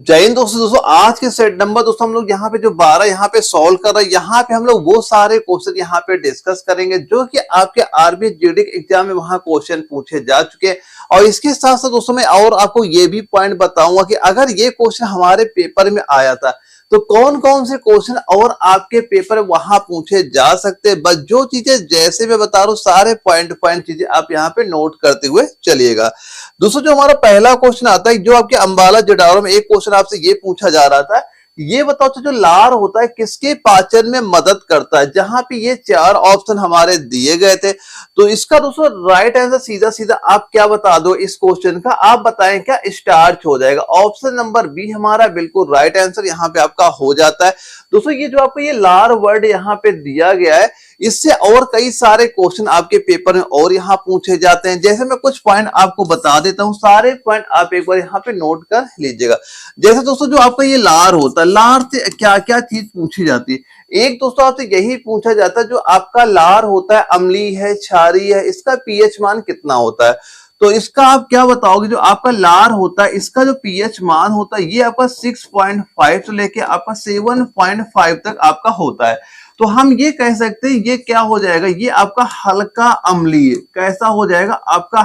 जय हिंद दोस्तों आज के सेट नंबर दोस्तों हम लोग यहाँ पे जो 12 यहाँ पे सॉल्व कर रहे हैं। यहाँ पे हम लोग वो सारे क्वेश्चन यहाँ पे डिस्कस करेंगे जो कि आपके आरबीआई जीडी एग्जाम में वहां क्वेश्चन पूछे जा चुके हैं। और इसके साथ साथ दोस्तों मैं और आपको ये भी पॉइंट बताऊंगा कि अगर ये क्वेश्चन हमारे पेपर में आया था तो कौन कौन से क्वेश्चन और आपके पेपर वहां पूछे जा सकते हैं। बस जो चीजें जैसे मैं बता रहा हूँ सारे पॉइंट पॉइंट चीजें आप यहाँ पे नोट करते हुए चलिएगा। दोस्तों जो हमारा पहला क्वेश्चन आता है, जो आपके अंबाला जडारो में एक क्वेश्चन आपसे ये पूछा जा रहा था, ये बताओ तो जो लार होता है किसके पाचन में मदद करता है। जहां पे ये चार ऑप्शन हमारे दिए गए थे तो इसका दोस्तों राइट आंसर सीधा सीधा आप क्या बता दो इस क्वेश्चन का, आप बताएं क्या स्टार्च हो जाएगा। ऑप्शन नंबर बी हमारा बिल्कुल राइट आंसर यहाँ पे आपका हो जाता है। दोस्तों ये जो आपको ये लार वर्ड यहाँ पे दिया गया है, इससे और कई सारे क्वेश्चन आपके पेपर में और यहाँ पूछे जाते हैं। जैसे मैं कुछ पॉइंट आपको बता देता हूँ, सारे पॉइंट आप एक बार यहाँ पे नोट कर लीजिएगा। जैसे दोस्तों जो आपका ये लार होता है, लार से क्या क्या चीज पूछी जाती है। एक दोस्तों आपसे यही पूछा जाता है जो आपका लार होता है अम्लीय है क्षारीय है, इसका पीएच मान कितना होता है। तो इसका आप क्या बताओगे, जो आपका लार होता है इसका जो पीएच मान होता है ये आपका 6.5 से लेके आपका 7.5 तक आपका होता है। तो हम ये कह सकते हैं ये क्या हो जाएगा, ये आपका हल्का अम्लीय। कैसा हो जाएगा आपका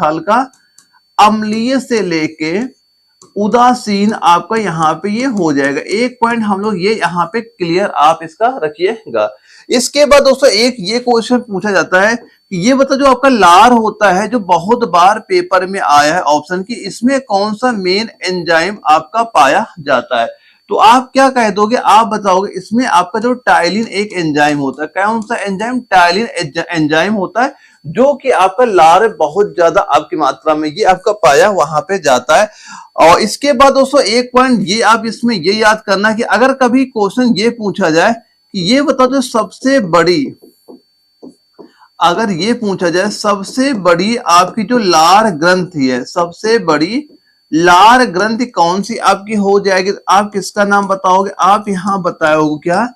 हल्का अम्लीय से लेके उदासीन आपका यहाँ पे ये हो जाएगा। एक पॉइंट हम लोग ये यहाँ पे क्लियर आप इसका रखिएगा। इसके बाद दोस्तों एक ये क्वेश्चन पूछा जाता है कि ये बता जो आपका लार होता है जो बहुत बार पेपर में आया है ऑप्शन की, इसमें कौन सा मेन एंजाइम आपका पाया जाता है। तो आप क्या कह दोगे, आप बताओगे इसमें आपका जो टाइलिन एक एंजाइम होता है। कौन सा एंजाइम, टाइलिन एंजाइम होता है जो कि आपका लार बहुत ज्यादा आपकी मात्रा में ये आपका पाया वहां पे जाता है। और इसके बाद दोस्तों एक पॉइंट ये आप इसमें ये याद करना कि अगर कभी क्वेश्चन ये पूछा जाए कि ये बताओ जो सबसे बड़ी, अगर ये पूछा जाए सबसे बड़ी आपकी जो लार ग्रंथि है, सबसे बड़ी लार ग्रंथि कौन सी आपकी हो जाएगी, आप किसका नाम बताओगे। आप यहां बताओगे क्या,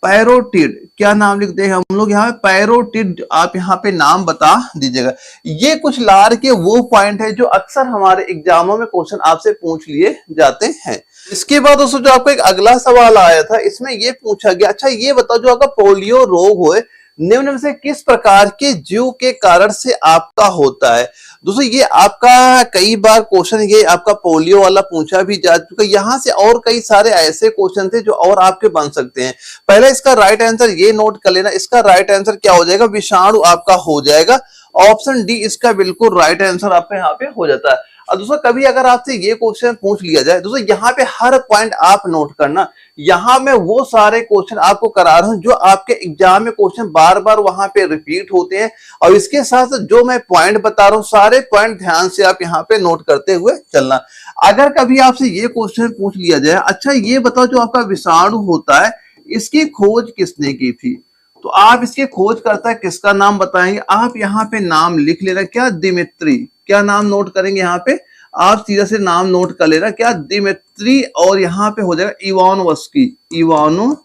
पैरोटिड। क्या नाम लिखते हैं हम लोग यहाँ पे, पैरोटिड आप यहाँ पे नाम बता दीजिएगा। ये कुछ लार के वो पॉइंट है जो अक्सर हमारे एग्जामों में क्वेश्चन आपसे पूछ लिए जाते हैं। इसके बाद दोस्तों जो आपको एक अगला सवाल आया था, इसमें ये पूछा गया, अच्छा ये बताओ जो आपका पोलियो रोग हो निम्न में से किस प्रकार के जीव के कारण से आपका होता है। दोस्तों ये आपका कई बार क्वेश्चन ये आपका पोलियो वाला पूछा भी जा चुका है। यहाँ से और कई सारे ऐसे क्वेश्चन थे जो और आपके बन सकते हैं। पहले इसका राइट आंसर ये नोट कर लेना, इसका राइट आंसर क्या हो जाएगा, विषाणु आपका हो जाएगा। ऑप्शन डी इसका बिल्कुल राइट आंसर आपका यहाँ पे हो जाता है। और दोस्तों कभी अगर आपसे ये क्वेश्चन पूछ लिया जाए, दोस्तों यहाँ पे हर पॉइंट आप नोट करना। यहाँ में वो सारे क्वेश्चन आपको करा रहा हूं जो आपके एग्जाम में क्वेश्चन बार बार वहां पे रिपीट होते हैं। और इसके साथ साथ जो मैं पॉइंट बता रहा हूँ सारे पॉइंट ध्यान से आप यहाँ पे नोट करते हुए चलना। अगर कभी आपसे ये क्वेश्चन पूछ लिया जाए, अच्छा ये बताओ जो आपका विषाणु होता है इसकी खोज किसने की थी, तो आप इसके खोज करता है किसका नाम बताएंगे। आप यहाँ पे नाम लिख लेना, क्या, दिमित्री। क्या नाम नोट करेंगे यहाँ पे, आप सीधा से नाम नोट कर लेना, क्या, दिमित्री। और यहाँ पे हो जाएगा इवानोवस्की, इवानोवस्की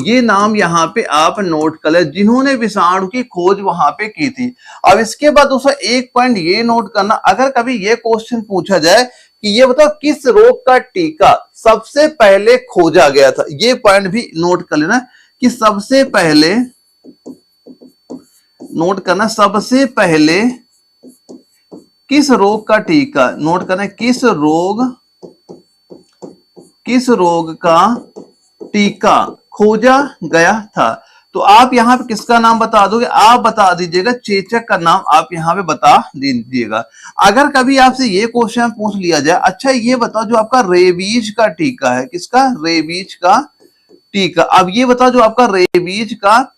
ये नाम यहाँ पे आप नोट कर ले, जिन्होंने विषाणु की खोज वहां पे की थी। अब इसके बाद दोस्तों एक पॉइंट ये नोट करना, अगर कभी ये क्वेश्चन पूछा जाए कि ये बताओ किस रोग का टीका सबसे पहले खोजा गया था, ये पॉइंट भी नोट कर लेना कि सबसे पहले नोट करना, सबसे पहले किस रोग का टीका नोट करना, किस रोग का टीका खोजा गया था। तो आप यहाँ पे किसका नाम बता दोगे, आप बता दीजिएगा चेचक का नाम आप यहाँ पे बता दीजिएगा। अगर कभी आपसे ये क्वेश्चन पूछ लिया जाए, अच्छा ये बताओ जो आपका रेबीज का टीका है, किसका, रेबीज का टीका। अब ये बताओ जो आपका रेबीज का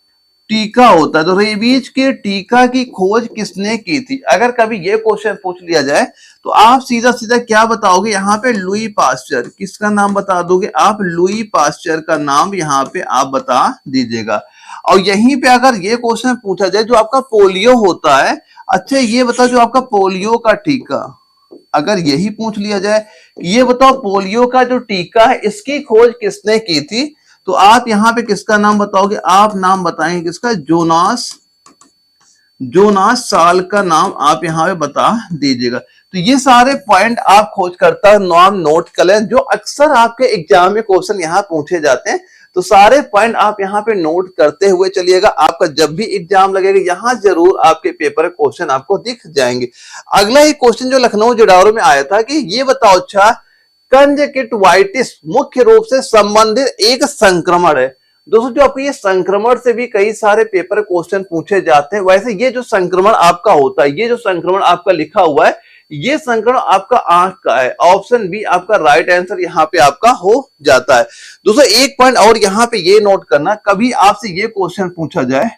टीका होता है तो रेबीज के टीका की खोज किसने की थी। अगर कभी ये क्वेश्चन पूछ लिया जाए तो आप सीधा सीधा क्या बताओगे यहाँ पे, लुई पास्चर। किसका नाम बता दोगे आप, लुई पास्चर का नाम यहाँ पे आप बता दीजिएगा। और यहीं पे अगर ये क्वेश्चन पूछा जाए जो आपका पोलियो होता है, अच्छा ये बताओ जो आपका पोलियो का टीका, अगर यही पूछ लिया जाए ये बताओ पोलियो का जो टीका है इसकी खोज किसने की थी, तो आप यहाँ पे किसका नाम बताओगे, आप नाम बताएंगे किसका, जोनास साल का नाम आप यहाँ पे बता दीजिएगा। तो ये सारे पॉइंट आप खोजकर्ता नाम नोट कर लें, जो अक्सर आपके एग्जाम में क्वेश्चन यहाँ पूछे जाते हैं। तो सारे पॉइंट आप यहाँ पे नोट करते हुए चलिएगा, आपका जब भी एग्जाम लगेगा यहाँ जरूर आपके पेपर क्वेश्चन आपको दिख जाएंगे। अगला ही क्वेश्चन जो लखनऊ जुडावरो में आया था कि ये बताओ अच्छा, कंजक्टिवाइटिस मुख्य रूप से संबंधित एक संक्रमण है। दोस्तों जो आपको ये संक्रमण से भी कई सारे पेपर क्वेश्चन पूछे जाते हैं। वैसे ये जो संक्रमण आपका होता है, ये जो संक्रमण आपका लिखा हुआ है, ये संक्रमण आपका आंख का है। ऑप्शन बी आपका राइट आंसर यहाँ पे आपका हो जाता है। दोस्तों एक पॉइंट और यहाँ पे ये नोट करना, कभी आपसे ये क्वेश्चन पूछा जाए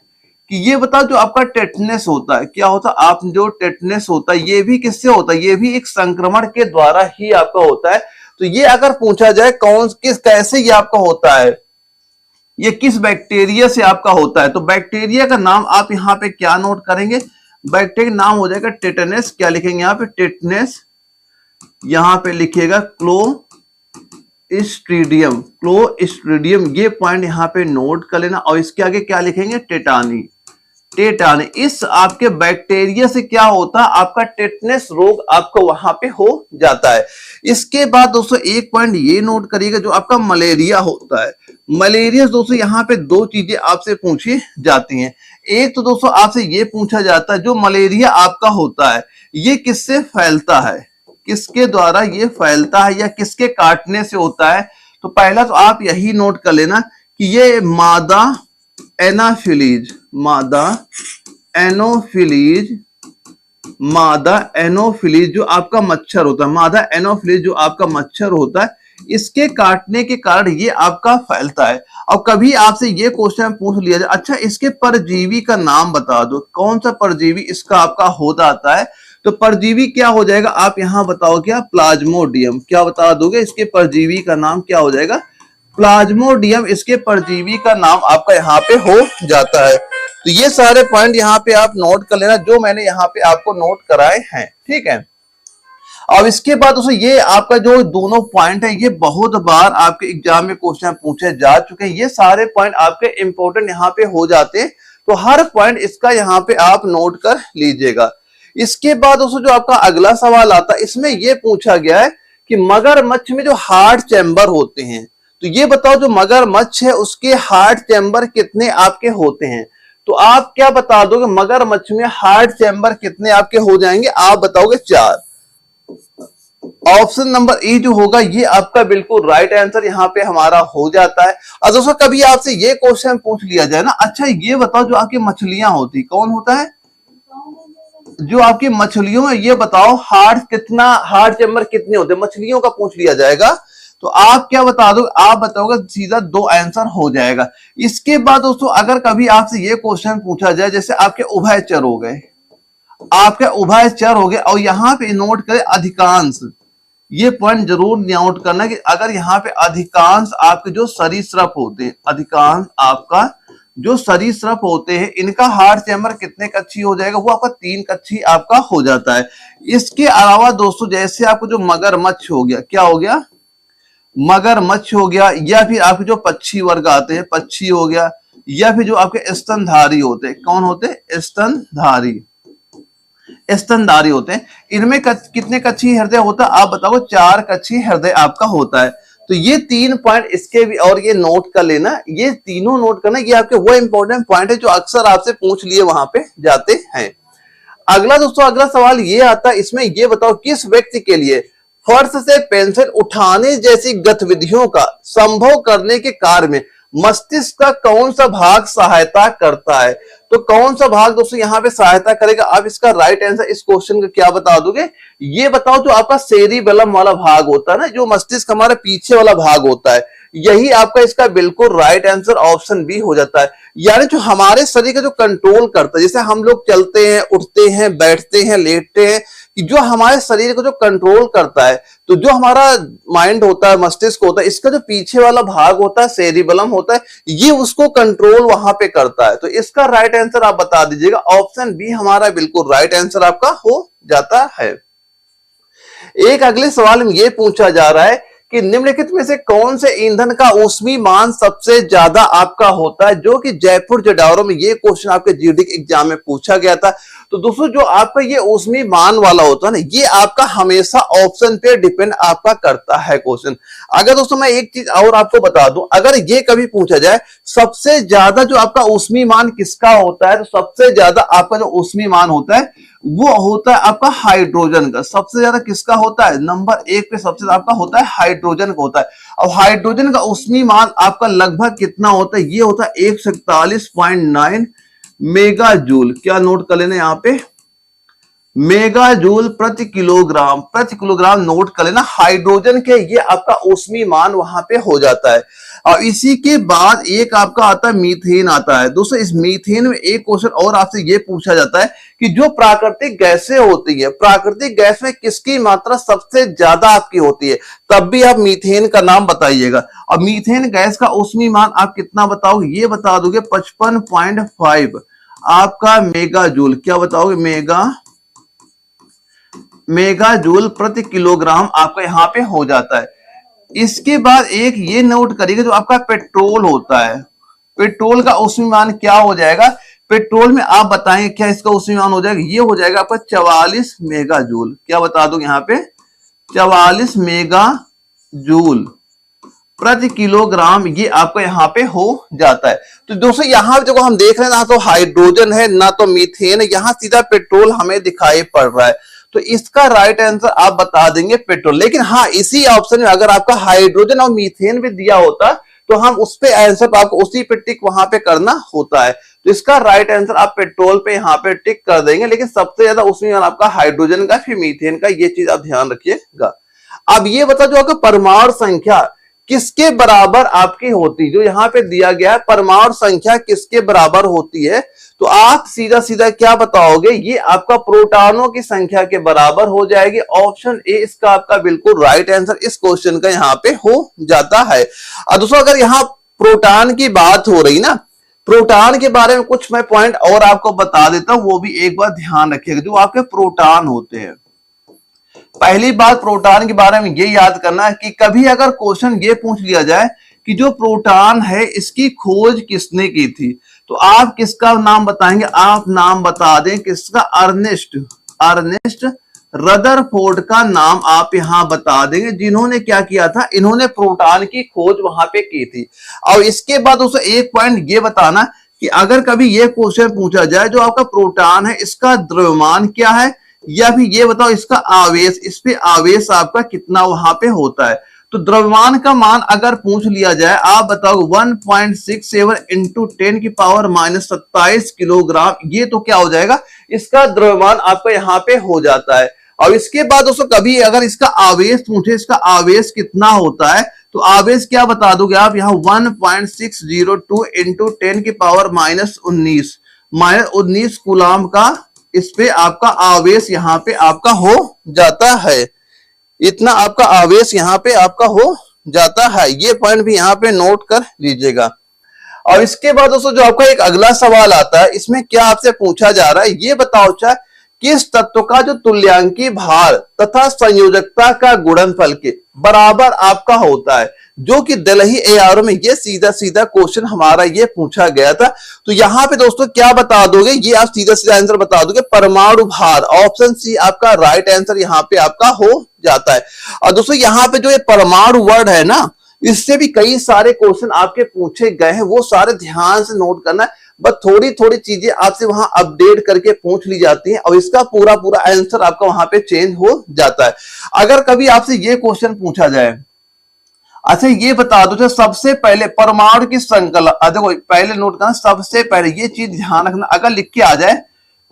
कि ये बताओ जो आपका टेटनस होता है, क्या होता है, आप जो टेटनस होता है ये भी किससे होता है, ये भी एक संक्रमण के द्वारा ही आपका होता है। तो ये अगर पूछा जाए कैसे ये आपका होता है, ये किस बैक्टीरिया से आपका होता है, तो बैक्टीरिया का नाम आप यहाँ पे क्या नोट करेंगे, बैक्टीरिया नाम हो जाएगा टेटनस। क्या लिखेंगे यहाँ पे, टेटनस, यहाँ पे लिखिएगा क्लोस्ट्रीडियम, क्लोस्ट्रीडियम, ये पॉइंट यहाँ पे नोट कर लेना। और इसके आगे क्या लिखेंगे, टेटानी, टेटानी। इस आपके बैक्टीरिया से क्या होता है, आपका टेटनस रोग आपको वहां पे हो जाता है। इसके बाद दोस्तों एक पॉइंट ये नोट करिएगा, जो आपका मलेरिया होता है। मलेरिया दोस्तों यहाँ पे दो चीजें आपसे पूछी जाती हैं। एक तो दोस्तों आपसे ये पूछा जाता है, जो मलेरिया आपका होता है ये किससे फैलता है, किसके द्वारा ये फैलता है या किसके काटने से होता है। तो पहला तो आप यही नोट कर लेना कि ये मादा एनाफिलीज, मादा एनोफिलीज, मादा एनोफिलीज जो आपका मच्छर होता है, मादा एनोफिलीज जो आपका मच्छर होता है, इसके काटने के कारण ये आपका फैलता है। और कभी आपसे ये क्वेश्चन पूछ लिया जाए, अच्छा इसके परजीवी का नाम बता दो, कौन सा परजीवी इसका आपका हो जाता है, तो परजीवी क्या हो जाएगा, आप यहां बताओ क्या, प्लाज्मोडियम। क्या बता दोगे, इसके परजीवी का नाम क्या हो जाएगा, प्लाज्मोडियम, इसके परजीवी का नाम आपका यहाँ पे हो जाता है। तो ये सारे पॉइंट यहाँ पे आप नोट कर लेना, जो मैंने यहाँ पे आपको नोट कराए हैं, ठीक है। अब इसके बाद दोस्तों ये आपका जो दोनों पॉइंट है, ये बहुत बार आपके एग्जाम में क्वेश्चन पूछे जा चुके हैं। ये सारे पॉइंट आपके इंपॉर्टेंट यहाँ पे हो जाते हैं, तो हर पॉइंट इसका यहाँ पे आप नोट कर लीजिएगा। इसके बाद दोस्तों जो आपका अगला सवाल आता है, इसमें यह पूछा गया है कि मगरमच्छ में जो हार्ट चैम्बर होते हैं, तो ये बताओ जो मगरमच्छ है उसके हार्ट चैम्बर कितने आपके होते हैं। तो आप क्या बता दोगे, मगरमच्छ में हार्ट चैम्बर कितने आपके हो जाएंगे, आप बताओगे 4। ऑप्शन नंबर ए जो होगा ये आपका बिल्कुल राइट आंसर यहाँ पे हमारा हो जाता है। और दोस्तों कभी आपसे ये क्वेश्चन पूछ लिया जाए ना, अच्छा ये बताओ जो आपकी मछलियां होती, कौन होता है, जो आपकी मछलियों में ये बताओ हार्ट चैम्बर कितने होते हैं, मछलियों का पूछ लिया जाएगा, तो आप क्या बता दो, आप बताओगे सीधा 2 आंसर हो जाएगा। इसके बाद दोस्तों अगर कभी आपसे ये क्वेश्चन पूछा जाए, जैसे आपके उभयचर हो गए, आपके उभयचर हो गए, और यहाँ पे नोट करें अधिकांश, ये पॉइंट जरूर नोट करना कि अगर यहाँ पे अधिकांश आपके जो सरीसृप होते हैं, अधिकांश आपका जो सरीसृप होते हैं, इनका हार्ट चैम्बर कितने कक्षी हो जाएगा, वो आपका 3 कक्षी आपका हो जाता है। इसके अलावा दोस्तों जैसे आपको जो मगरमच्छ हो गया, क्या हो गया, मगरमच्छ हो गया, या फिर आपके जो पक्षी वर्ग आते हैं, पक्षी हो गया, या फिर जो आपके स्तनधारी होते हैं, कौन होते हैं, स्तनधारी, स्तनधारी होते हैं, इनमें कितने कक्षी हृदय होता है, आप बताओ 4 कक्षी हृदय आपका होता है। तो ये 3 पॉइंट इसके भी, और ये नोट कर लेना, ये तीनों नोट करना, ये आपके वो इंपॉर्टेंट पॉइंट है जो अक्सर आपसे पूछ लिए वहां पे जाते हैं। अगला दोस्तों अगला सवाल ये आता है, इसमें ये बताओ किस व्यक्ति के लिए फर्श से पेंसिल उठाने जैसी गतिविधियों का संभव करने के कार्य में मस्तिष्क का कौन सा भाग सहायता करता है। तो कौन सा भाग दोस्तों यहाँ पे सहायता करेगा, आप इसका राइट आंसर इस क्वेश्चन का क्या बता दोगे, ये बताओ जो आपका सेरिबेलम वाला भाग होता है ना, जो मस्तिष्क हमारे पीछे वाला भाग होता है, यही आपका इसका बिल्कुल राइट आंसर ऑप्शन बी हो जाता है। यानी जो हमारे शरीर का जो कंट्रोल करता है, जैसे हम लोग चलते हैं, उठते हैं, बैठते हैं, लेटते हैं, कि जो हमारे शरीर को जो कंट्रोल करता है, तो जो हमारा माइंड होता है, मस्तिष्क होता है, इसका जो पीछे वाला भाग होता है, सेरिबेलम होता है, ये उसको कंट्रोल वहां पे करता है। तो इसका राइट आंसर आप बता दीजिएगा, ऑप्शन बी हमारा बिल्कुल राइट आंसर आपका हो जाता है। एक अगले सवाल में ये पूछा जा रहा है कि निम्नलिखित में से कौन से ईंधन का ऊष्मी मान सबसे ज्यादा आपका होता है, जो कि जयपुर जडारो में ये क्वेश्चन आपके जीडी एग्जाम में पूछा गया था। तो दोस्तों जो आपका ये ऊष्मी मान वाला होता है ना, ये आपका हमेशा ऑप्शन पे डिपेंड आपका करता है क्वेश्चन। अगर दोस्तों मैं एक चीज और आपको बता दूं, अगर ये कभी पूछा जाए सबसे ज्यादा जो आपका ऊष्मी मान किसका होता है, तो सबसे ज्यादा आपका जो ऊष्मी मान होता है वो होता है आपका हाइड्रोजन का। सबसे ज्यादा किसका होता है, नंबर 1 पे सबसे ज्यादा आपका होता है हाइड्रोजन का होता है। अब हाइड्रोजन का ऊष्मी मान आपका लगभग कितना होता है, ये होता है 141.9 मेगा जूल। क्या नोट कर लेना यहाँ पे, मेगा जूल प्रति किलोग्राम नोट कर लेना। हाइड्रोजन के ये आपका ऊष्मी मान वहां पे हो जाता है। और इसी के बाद एक आपका आता है मीथेन आता है। दोस्तों इस मीथेन में एक क्वेश्चन और आपसे ये पूछा जाता है कि जो प्राकृतिक गैसें होती है, प्राकृतिक गैस में किसकी मात्रा सबसे ज्यादा आपकी होती है, तब भी आप मीथेन का नाम बताइएगा। और मीथेन गैस का ऊष्मी मान आप कितना बताओगे, ये बता दोगे 55.5 आपका मेगा जूल। क्या बताओगे, मेगा जूल प्रति किलोग्राम आपका यहां पे हो जाता है। इसके बाद एक ये नोट करिएगा, जो आपका पेट्रोल होता है, पेट्रोल का ऊष्मी मान क्या हो जाएगा, पेट्रोल में आप बताएंगे क्या इसका ऊष्मी मान हो जाएगा, ये हो जाएगा आपका 44 मेगा जूल। क्या बता दो यहाँ पे, 44 मेगा जूल प्रति किलोग्राम ये आपको यहाँ पे हो जाता है। तो दोस्तों यहाँ जो हम देख रहे हैं, ना तो हाइड्रोजन है ना तो मीथेन है, यहाँ सीधा पेट्रोल हमें दिखाई पड़ रहा है। तो इसका राइट आंसर आप बता देंगे पेट्रोल। लेकिन हाँ, इसी ऑप्शन में अगर आपका हाइड्रोजन और मीथेन भी दिया होता तो हम उस पे आंसर आपको उसी पे टिक वहां पे करना होता है। तो इसका राइट आंसर आप पेट्रोल पे यहाँ पे टिक कर देंगे। लेकिन सबसे ज्यादा उसमें आपका हाइड्रोजन का, फिर मीथेन का, ये चीज आप ध्यान रखिएगा। अब ये बता जो आपका परमाणु संख्या किसके बराबर आपकी होती, जो यहाँ पे दिया गया है परमाणु संख्या किसके बराबर होती है, तो आप सीधा सीधा क्या बताओगे, ये आपका प्रोटॉनों की संख्या के बराबर हो जाएगी। ऑप्शन ए इसका आपका बिल्कुल राइट आंसर इस क्वेश्चन का यहाँ पे हो जाता है। और दोस्तों अगर यहाँ प्रोटॉन की बात हो रही ना, प्रोटॉन के बारे में कुछ मैं पॉइंट और आपको बता देता हूं, वो भी एक बार ध्यान रखिएगा। जो आपके प्रोटॉन होते हैं, पहली बात प्रोटॉन के बारे में ये याद करना है कि कभी अगर क्वेश्चन ये पूछ लिया जाए कि जो प्रोटॉन है इसकी खोज किसने की थी, तो आप किसका नाम बताएंगे, आप नाम बता दें किसका, अर्नेस्ट रदरफोर्ड का नाम आप यहां बता देंगे, जिन्होंने क्या किया था, इन्होंने प्रोटॉन की खोज वहां पे की थी। और इसके बाद दोस्तों एक पॉइंट ये बताना कि अगर कभी ये क्वेश्चन पूछा जाए जो आपका प्रोटॉन है इसका द्रव्यमान क्या है, या फिर ये बताओ इसका आवेश, इस पे आवेश आपका कितना वहां पे होता है, तो द्रव्यमान का मान अगर पूछ लिया जाए, आप बताओ 1.67 इंटू 10 की पावर -27 किलोग्राम, ये तो क्या हो जाएगा, इसका द्रव्यमान आपका यहाँ पे हो जाता है। और इसके बाद दोस्तों कभी अगर इसका आवेश पूछे, इसका आवेश कितना होता है, तो आवेश क्या बता दोगे आप, यहाँ 1.602 इंटू 10 की पावर -19 कूलाम का इस पे आपका आवेश यहाँ पे आपका हो जाता है। इतना आपका आवेश यहाँ पे आपका हो जाता है। ये पॉइंट भी यहाँ पे नोट कर लीजिएगा। और इसके बाद दोस्तों जो आपका एक अगला सवाल आता है, इसमें क्या आपसे पूछा जा रहा है, ये बताओ अच्छा किस तत्व का जो तुल्यांकी भार तथा संयोजकता का गुणनफल के बराबर आपका होता है, जो कि दिल्ली एआरओ में ये सीधा सीधा क्वेश्चन हमारा ये पूछा गया था। तो यहाँ पे दोस्तों क्या बता दोगे, ये आप सीधा सीधा आंसर बता दोगे परमाणु भार। ऑप्शन सी आपका राइट आंसर यहाँ पे आपका हो जाता है। और दोस्तों यहाँ पे जो ये परमाणु वर्ड है ना, इससे भी कई सारे क्वेश्चन आपके पूछे गए हैं, वो सारे ध्यान से नोट करना है। बस थोड़ी थोड़ी चीजें आपसे वहां अपडेट करके पूछ ली जाती हैं और इसका पूरा पूरा आंसर आपका वहां पे चेंज हो जाता है। अगर कभी आपसे ये क्वेश्चन पूछा जाए, अच्छा ये बता दो सबसे पहले परमाणु की संकल्पना, देखो पहले नोट करना, सबसे पहले ये चीज ध्यान रखना, अगर लिख के आ जाए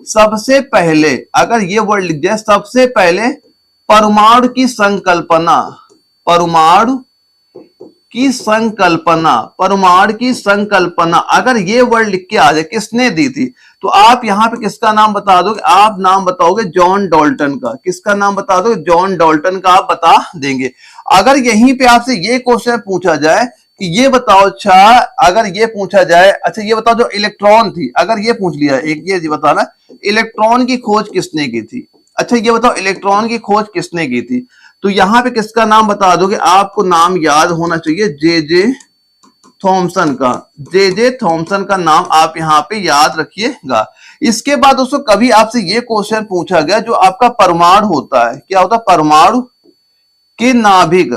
सबसे पहले, अगर ये वर्ड लिख जाए सबसे पहले परमाणु की संकल्पना, परमाणु की संकल्पना, अगर ये वर्ड लिख के आ जाए किसने दी थी, तो आप यहां पे किसका नाम बता दोगे, आप नाम बताओगे जॉन डॉल्टन का। किसका नाम बता दोगे, जॉन डॉल्टन का आप बता देंगे। अगर यहीं पे आपसे ये क्वेश्चन पूछा जाए कि ये बताओ, अच्छा अगर ये पूछा जाए, अच्छा ये बताओ जो इलेक्ट्रॉन थी, अगर ये पूछ लिया एक, ये बताना इलेक्ट्रॉन की खोज किसने की थी, अच्छा ये बताओ इलेक्ट्रॉन की खोज किसने की थी, तो यहाँ पे किसका नाम बता दोगे, आपको नाम याद होना चाहिए जे जे थॉमसन का, जे जे थॉमसन का नाम आप यहाँ पे याद रखिएगा। इसके बाद दोस्तों कभी आपसे ये क्वेश्चन पूछा गया, जो आपका परमाणु होता है, क्या होता है, परमाणु के नाभिक,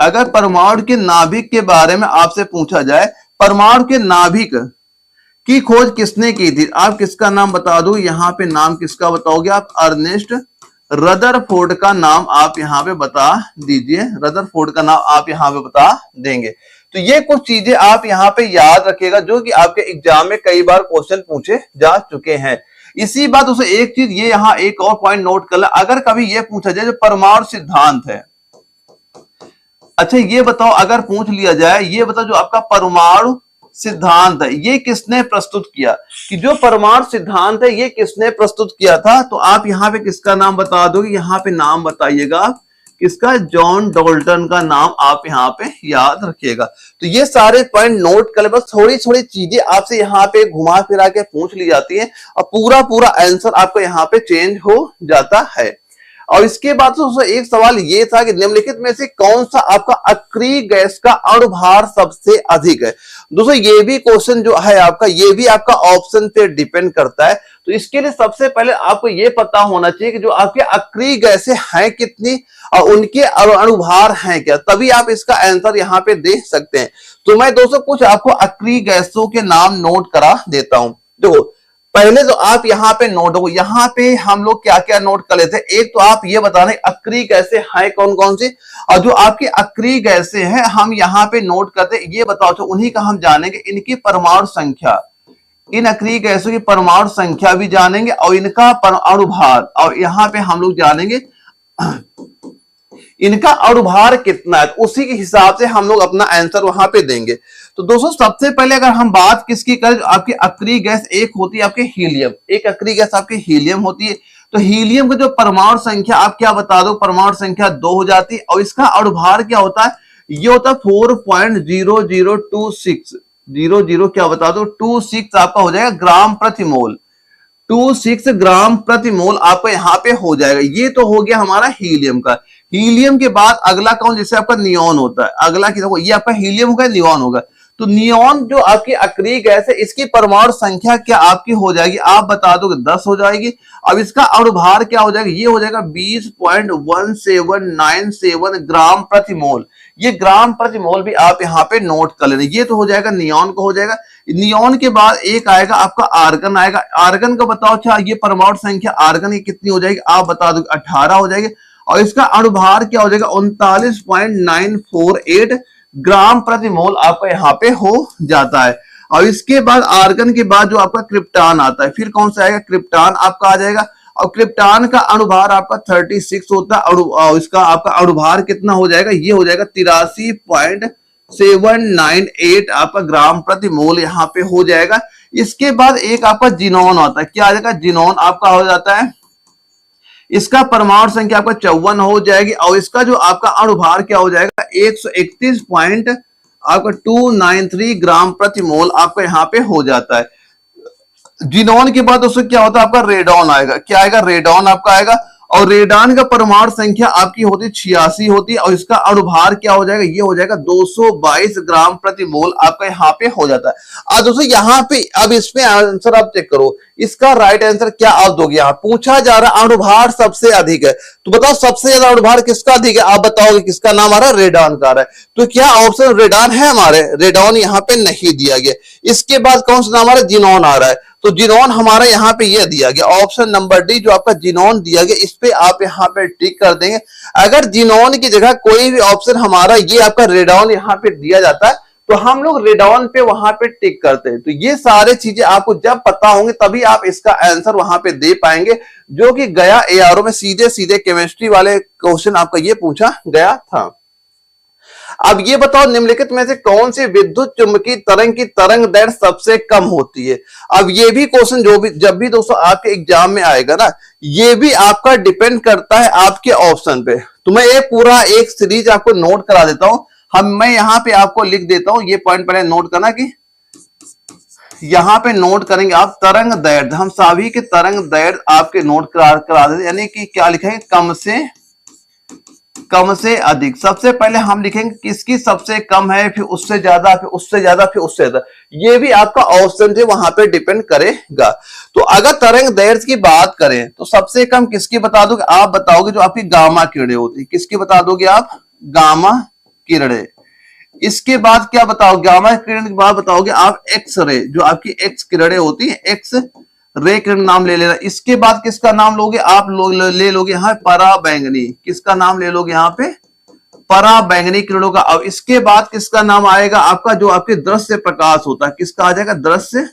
अगर परमाणु के नाभिक के बारे में आपसे पूछा जाए, परमाणु के नाभिक की खोज किसने की थी, आप किसका नाम बता दो, यहाँ पे नाम किसका बताओगे आप, अर्नेस्ट रदरफोर्ड का नाम आप यहाँ पे बता दीजिए, रदरफोर्ड का नाम आप यहाँ पे बता देंगे। तो ये कुछ चीजें आप यहाँ पे याद रखिएगा, जो कि आपके एग्जाम में कई बार क्वेश्चन पूछे जा चुके हैं। इसी बात उसे एक चीज ये यहाँ एक और पॉइंट नोट कर ले, अगर कभी ये पूछा जाए जो परमाणु सिद्धांत है, अच्छा ये बताओ, अगर पूछ लिया जाए ये बताओ जो आपका परमाणु सिद्धांत है ये किसने प्रस्तुत किया, कि जो परमाणु सिद्धांत है ये किसने प्रस्तुत किया था, तो आप यहाँ पे किसका नाम बता दोगे, यहाँ पे नाम बताइएगा किसका, जॉन डाल्टन का नाम आप यहाँ पे याद रखिएगा। तो ये सारे पॉइंट नोट कर ले, बस थोड़ी थोड़ी चीजें आपसे यहाँ पे घुमा फिरा के पूछ ली जाती है और पूरा पूरा आंसर आपको यहाँ पे चेंज हो जाता है। और इसके बाद दोस्तों एक सवाल ये था कि निम्नलिखित में से कौन सा आपका अक्रिय गैस का अणुभार सबसे अधिक है। दोस्तों ये भी क्वेश्चन जो है आपका, ये भी आपका ऑप्शन पे डिपेंड करता है। तो इसके लिए सबसे पहले आपको ये पता होना चाहिए कि जो आपके अक्रिय गैसें हैं कितनी और उनके अणुभार हैं क्या, तभी आप इसका आंसर यहाँ पे दे सकते हैं। तो मैं दोस्तों कुछ आपको अक्रिय गैसों के नाम नोट करा देता हूं। देखो पहले तो आप यहाँ पे नोट हो, यहाँ पे हम लोग क्या क्या नोट कर लेते हैं, एक तो आप ये बताने अक्रिय गैसें हैं कौन कौन सी, और जो आपकी अक्रिय गैसें हैं हम यहाँ पे नोट करते हैं, ये बताओ तो उन्हीं का हम जानेंगे इनकी परमाणु संख्या, इन अक्रिय गैसों की परमाणु संख्या भी जानेंगे और इनका अणुभार, और यहाँ पे हम लोग जानेंगे इनका अणुभार कितना है, उसी के हिसाब से हम लोग अपना आंसर वहां पे देंगे। तो दोस्तों सबसे पहले अगर हम बात किसकी करें, आपकी अक्रिय गैस एक होती है आपके हीलियम, एक अक्रिय गैस आपकी हीलियम होती है। तो हीलियम का जो परमाणु संख्या आप क्या बता दो, परमाणु संख्या 2 हो जाती है, और इसका अणुभार क्या होता है, ये होता है 4.0026, 00 क्या बता दो 26 आपका हो जाएगा ग्राम प्रति मोल, 26 ग्राम प्रति मोल आपका यहाँ पे हो जाएगा। ये तो हो गया हमारा हीलियम का। हीलियम के बाद अगला कौन, जैसे आपका नियॉन होता है, अगला की देखो ये आपका हीलियम होगा, नियॉन होगा। तो नियॉन जो आपकी अक्रिय गैस है इसकी परमाणु संख्या क्या आपकी हो जाएगी, आप बता दो 10 हो जाएगी। अब इसका अणुभार क्या हो जाएगा, ये हो जाएगा 20.1797 ग्राम प्रति मोल। ये ग्राम प्रति मोल भी आप यहाँ पे नोट कर लेना। ये तो हो जाएगा नियॉन को हो जाएगा। नियॉन के बाद एक आएगा आपका आर्गन आएगा, आर्गन का बताओ अच्छा ये परमाणु संख्या आर्गन की कितनी हो जाएगी, आप बता दो 18 हो जाएगी, और इसका अणुभार क्या हो जाएगा 39.948 ग्राम प्रति मोल आपका यहाँ पे हो जाता है। और इसके बाद आर्गन के बाद जो आपका क्रिप्टॉन आता है, फिर कौन सा आएगा, क्रिप्टॉन आपका आ जाएगा, और क्रिप्टॉन का अणुभार आपका 36 होता है, और इसका आपका अणुभार कितना हो जाएगा, ये हो जाएगा 83.798 आपका ग्राम प्रति मोल यहाँ पे हो जाएगा। इसके बाद एक आपका जिनोन आता है, क्या आ जाएगा, जिनोन आपका हो जाता है, इसका परमाणु संख्या आपका 54 हो जाएगी, और इसका जो आपका अणुभार क्या हो जाएगा 131.293 ग्राम प्रति मोल आपका यहाँ पे हो जाता है। जिनोन के बाद उससे क्या होता है आपका रेडॉन आएगा, क्या आएगा, रेडॉन आपका आएगा, और रेडॉन का परमाणु संख्या आपकी होती है 86 होती है, और इसका अणुभार क्या हो जाएगा, ये हो जाएगा 222 ग्राम प्रति मोल आपका यहाँ पे हो जाता है। आज दोस्तों यहाँ पे अब इसमें आंसर आप चेक करो, इसका राइट आंसर क्या आप दोगे, यहाँ पूछा जा रहा अणुभार सबसे अधिक है, तो बताओ सबसे ज्यादा अणुभार किसका अधिक है, आप बताओगे किसका नाम आ रहा है, रेडॉन का आ रहा है। तो क्या ऑप्शन रेडॉन है हमारे, रेडॉन यहाँ पे नहीं दिया गया। इसके बाद कौन सा नाम आ रहा है, जिनोन आ रहा है, तो जिनोन हमारा यहाँ पे ये दिया गया, ऑप्शन नंबर डी जो आपका जिनोन दिया गया, इस पे आप यहाँ पे टिक कर देंगे। अगर जिनोन की जगह कोई भी ऑप्शन हमारा ये आपका रेडॉन यहाँ पे दिया जाता है तो हम लोग रेडॉन पे वहां पे टिक करते हैं। तो ये सारे चीजें आपको जब पता होंगे तभी आप इसका आंसर वहां पे दे पाएंगे, जो कि गया एआरओ में सीधे सीधे केमिस्ट्री वाले क्वेश्चन आपका ये पूछा गया था। अब ये बताओ निम्नलिखित में से कौन सी विद्युत चुंबकीय तरंग की तरंग दैर्घ्य सबसे कम होती है। अब ये भी क्वेश्चन जब भी दोस्तों आपके एग्जाम में आएगा ना, ये भी आपका डिपेंड करता है आपके ऑप्शन पे। तो मैं एक सीरीज आपको नोट करा देता हूं, मैं यहाँ पे आपको लिख देता हूं, ये पॉइंट पहले नोट करना कि यहाँ पे नोट करेंगे आप तरंग दैर्घ्य, हम सभी के तरंग दैर्घ्य आपके नोट करा देते, यानी कि क्या लिखेंगे, कम से कम से अधिक। सबसे पहले हम लिखेंगे किसकी सबसे कम है, फिर उससे ज्यादा, फिर उससे ज्यादा, फिर उससे ज्यादा। ये भी आपका ऑप्शन जो वहां पे डिपेंड करेगा। तो अगर तरंग दैर्ध्य की बात करें तो सबसे कम किसकी बता दोगे आप? बताओगे जो आपकी गामा किरणें होती, किसकी बता दोगे आप? गामा किरणें। इसके बाद क्या बताओगे? गामा किरण के बाद बताओगे आप एक्स रे, जो आपकी एक्स किरणें होती है, एक्स रे किरण नाम ले लेना। इसके बाद किसका नाम लोगे आप? ले लोगे यहाँ पराबैंगनी। किसका नाम ले लोगे यहाँ पे? पराबैंगनी किरणों का। अब इसके बाद किसका नाम आएगा आपका? जो आपके दृश्य प्रकाश होता है, किसका आ जाएगा? दृश्य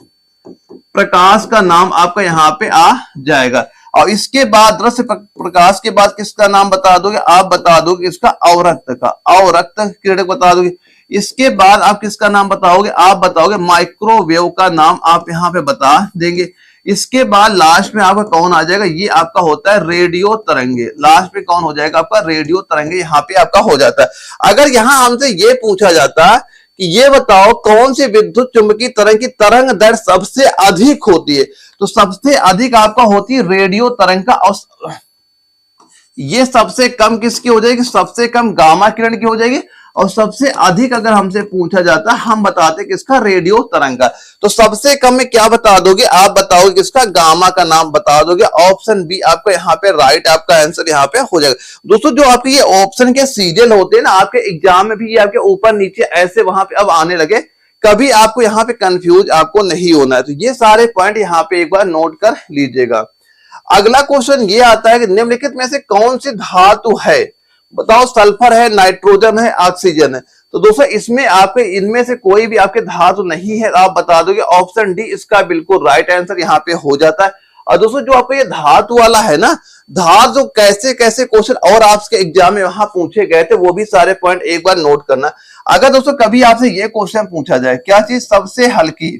प्रकाश का नाम आपका यहाँ पे आ जाएगा। और इसके बाद दृश्य प्रकाश के बाद किसका नाम बता दोगे आप? बता दोगे इसका अवरक्त का, अवरक्त किरण बता दोगे। इसके बाद आप किसका नाम बताओगे? आप बताओगे माइक्रोवेव का नाम आप यहाँ पे बता देंगे। इसके बाद लास्ट में आपका कौन आ जाएगा? ये आपका होता है रेडियो तरंगे। लास्ट में कौन हो जाएगा आपका? रेडियो तरंगे यहाँ पे आपका हो जाता है। अगर यहाँ हमसे ये पूछा जाता कि ये बताओ कौन सी विद्युत चुंबकीय तरंग की तरंग दैर्ध्य सबसे अधिक होती है, तो सबसे अधिक आपका होती है रेडियो तरंग का। और ये सबसे कम किसकी हो जाएगी? सबसे कम गामा किरण की हो जाएगी। और सबसे अधिक अगर हमसे पूछा जाता हम बताते किसका? रेडियो तरंग का। तो सबसे कम में क्या बता दोगे आप? बताओगे किसका? गामा का नाम बता दोगे। ऑप्शन बी आपका यहाँ पे राइट आपका आंसर यहाँ पे हो जाएगा। दोस्तों जो आपके ये ऑप्शन के सीरियल होते हैं ना, आपके एग्जाम में भी ये आपके ऊपर नीचे ऐसे वहां पे अब आने लगे, कभी आपको यहाँ पे कंफ्यूज आपको नहीं होना है। तो ये सारे पॉइंट यहाँ पे एक बार नोट कर लीजिएगा। अगला क्वेश्चन ये आता है कि निम्नलिखित में से कौन सी धातु है? बताओ, सल्फर है, नाइट्रोजन है, ऑक्सीजन है। तो दोस्तों इसमें आपके इनमें से कोई भी आपके धातु नहीं है, आप बता दोगे ऑप्शन डी इसका बिल्कुल राइट आंसर यहाँ पे हो जाता है। और दोस्तों जो आपका ये धातु वाला है ना, धातु कैसे कैसे क्वेश्चन और आपके एग्जाम में वहां पूछे गए थे, वो भी सारे पॉइंट एक बार नोट करना। अगर दोस्तों कभी आपसे ये क्वेश्चन पूछा जाए, क्या चीज सबसे हल्की,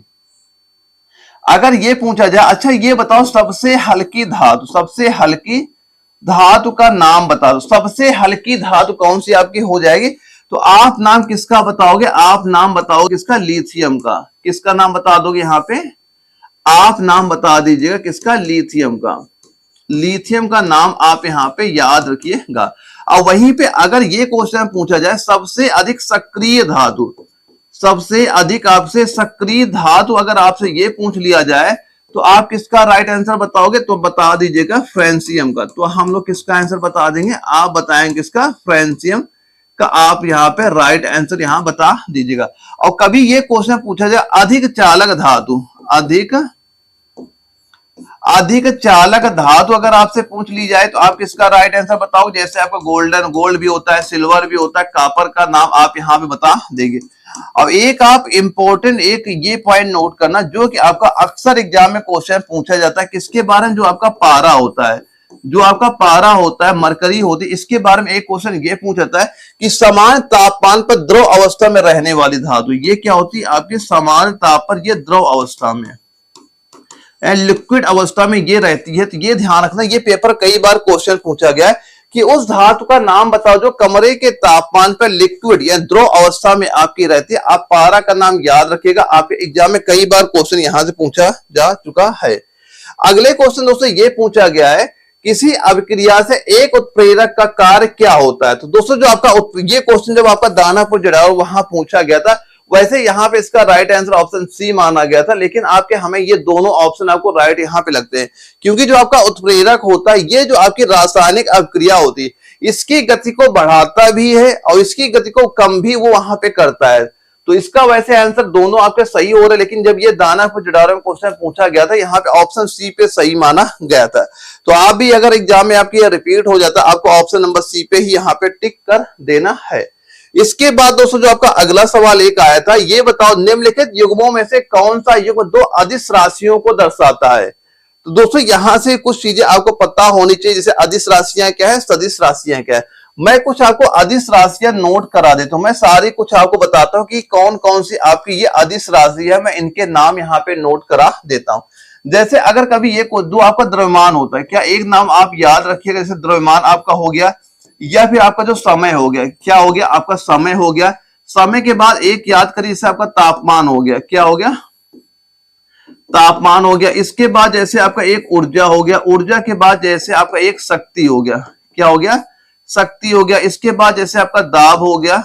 अगर ये पूछा जाए, अच्छा ये बताओ सबसे हल्की धातु, सबसे हल्की धातु का नाम बता दो। सबसे हल्की धातु कौन सी आपकी हो जाएगी? तो आप नाम किसका बताओगे? आप नाम बताओगे किसका? लिथियम का। किसका नाम बता दोगे यहाँ पे? आप नाम बता दीजिएगा किसका? लिथियम का। लिथियम का नाम आप यहाँ पे याद रखिएगा। और वहीं पे अगर ये क्वेश्चन पूछा जाए सबसे अधिक सक्रिय धातु, सबसे अधिक आपसे सक्रिय धातु अगर आपसे ये पूछ लिया जाए तो आप किसका राइट आंसर बताओगे? तो बता दीजिएगा फ्रेंसियम का। तो हम लोग किसका आंसर बता देंगे? आप बताएंगे किसका? फ्रेंसियम का आप यहाँ पे राइट आंसर यहाँ बता दीजिएगा। और कभी ये क्वेश्चन पूछा जाए अधिक चालक धातु, अधिक चालक धातु अगर आपसे पूछ ली जाए तो आप किसका राइट आंसर बताओ? जैसे आपका गोल्डन, गोल्ड भी होता है, सिल्वर भी होता है, कॉपर का नाम आप यहाँ पे बता देंगे। अब एक आप इंपॉर्टेंट एक ये पॉइंट नोट करना, जो कि आपका अक्सर एग्जाम में क्वेश्चन पूछा जाता है, किसके बारे में? जो आपका पारा होता है, जो आपका पारा होता है, मरकरी होती है, इसके बारे में एक क्वेश्चन ये पूछा जाता है कि समान तापमान पर द्रव अवस्था में रहने वाली धातु, ये क्या होती है आपकी? समान ताप पर ये द्रव अवस्था में, लिक्विड अवस्था में ये रहती है। तो ये ध्यान रखना, ये पेपर कई बार क्वेश्चन पूछा गया है कि उस धातु का नाम बताओ जो कमरे के तापमान पर लिक्विड या द्रव अवस्था में आपकी रहती है। आप पारा का नाम याद रखिएगा, आपके एग्जाम में कई बार क्वेश्चन यहां से पूछा जा चुका है। अगले क्वेश्चन दोस्तों ये पूछा गया है, किसी अभिक्रिया से एक उत्प्रेरक का कार्य क्या होता है? तो दोस्तों जो आपका ये क्वेश्चन जब आपका दानापुर जड़ाव वहां पूछा गया था, वैसे यहाँ पे इसका राइट आंसर ऑप्शन सी माना गया था, लेकिन आपके हमें ये दोनों ऑप्शन आपको राइट यहाँ पे लगते हैं, क्योंकि जो आपका उत्प्रेरक होता है, ये जो आपकी रासायनिक अभिक्रिया होती है, इसकी गति को बढ़ाता भी है और इसकी गति को कम भी वो वहां पे करता है। तो इसका वैसे आंसर दोनों आपके सही हो रहे, लेकिन जब ये दानापुर जड़ाव में क्वेश्चन पूछा गया था, यहाँ पे ऑप्शन सी पे सही माना गया था। तो आप भी अगर एग्जाम में आपकी रिपीट हो जाता, आपको ऑप्शन नंबर सी पे ही यहाँ पे टिक कर देना है। इसके बाद दोस्तों जो आपका अगला सवाल एक आया था, ये बताओ निम्नलिखित युग्मों में से कौन सा युग्म दो अदिश राशियों को दर्शाता है? तो दोस्तों यहां से कुछ चीजें आपको पता होनी चाहिए, जैसे अदिश राशियां क्या है, सदिश राशियां क्या है। मैं कुछ आपको अदिश राशियां नोट करा देता हूं, मैं सारी कुछ आपको बताता हूं कि कौन कौन सी आपकी ये अदिश राशि है, मैं इनके नाम यहाँ पे नोट करा देता हूं। जैसे अगर कभी ये दो आपका द्रव्यमान होता है, क्या एक नाम आप याद रखिएगा, जैसे द्रव्यमान आपका हो गया, या फिर आपका जो समय हो गया, क्या हो गया आपका समय हो गया। समय के बाद एक याद करिए, इससे आपका तापमान हो गया, क्या हो गया? तापमान हो गया। इसके बाद जैसे आपका एक ऊर्जा हो गया, ऊर्जा के बाद जैसे आपका एक शक्ति हो गया, क्या हो गया? शक्ति हो गया, इसके बाद जैसे आपका दाब हो गया,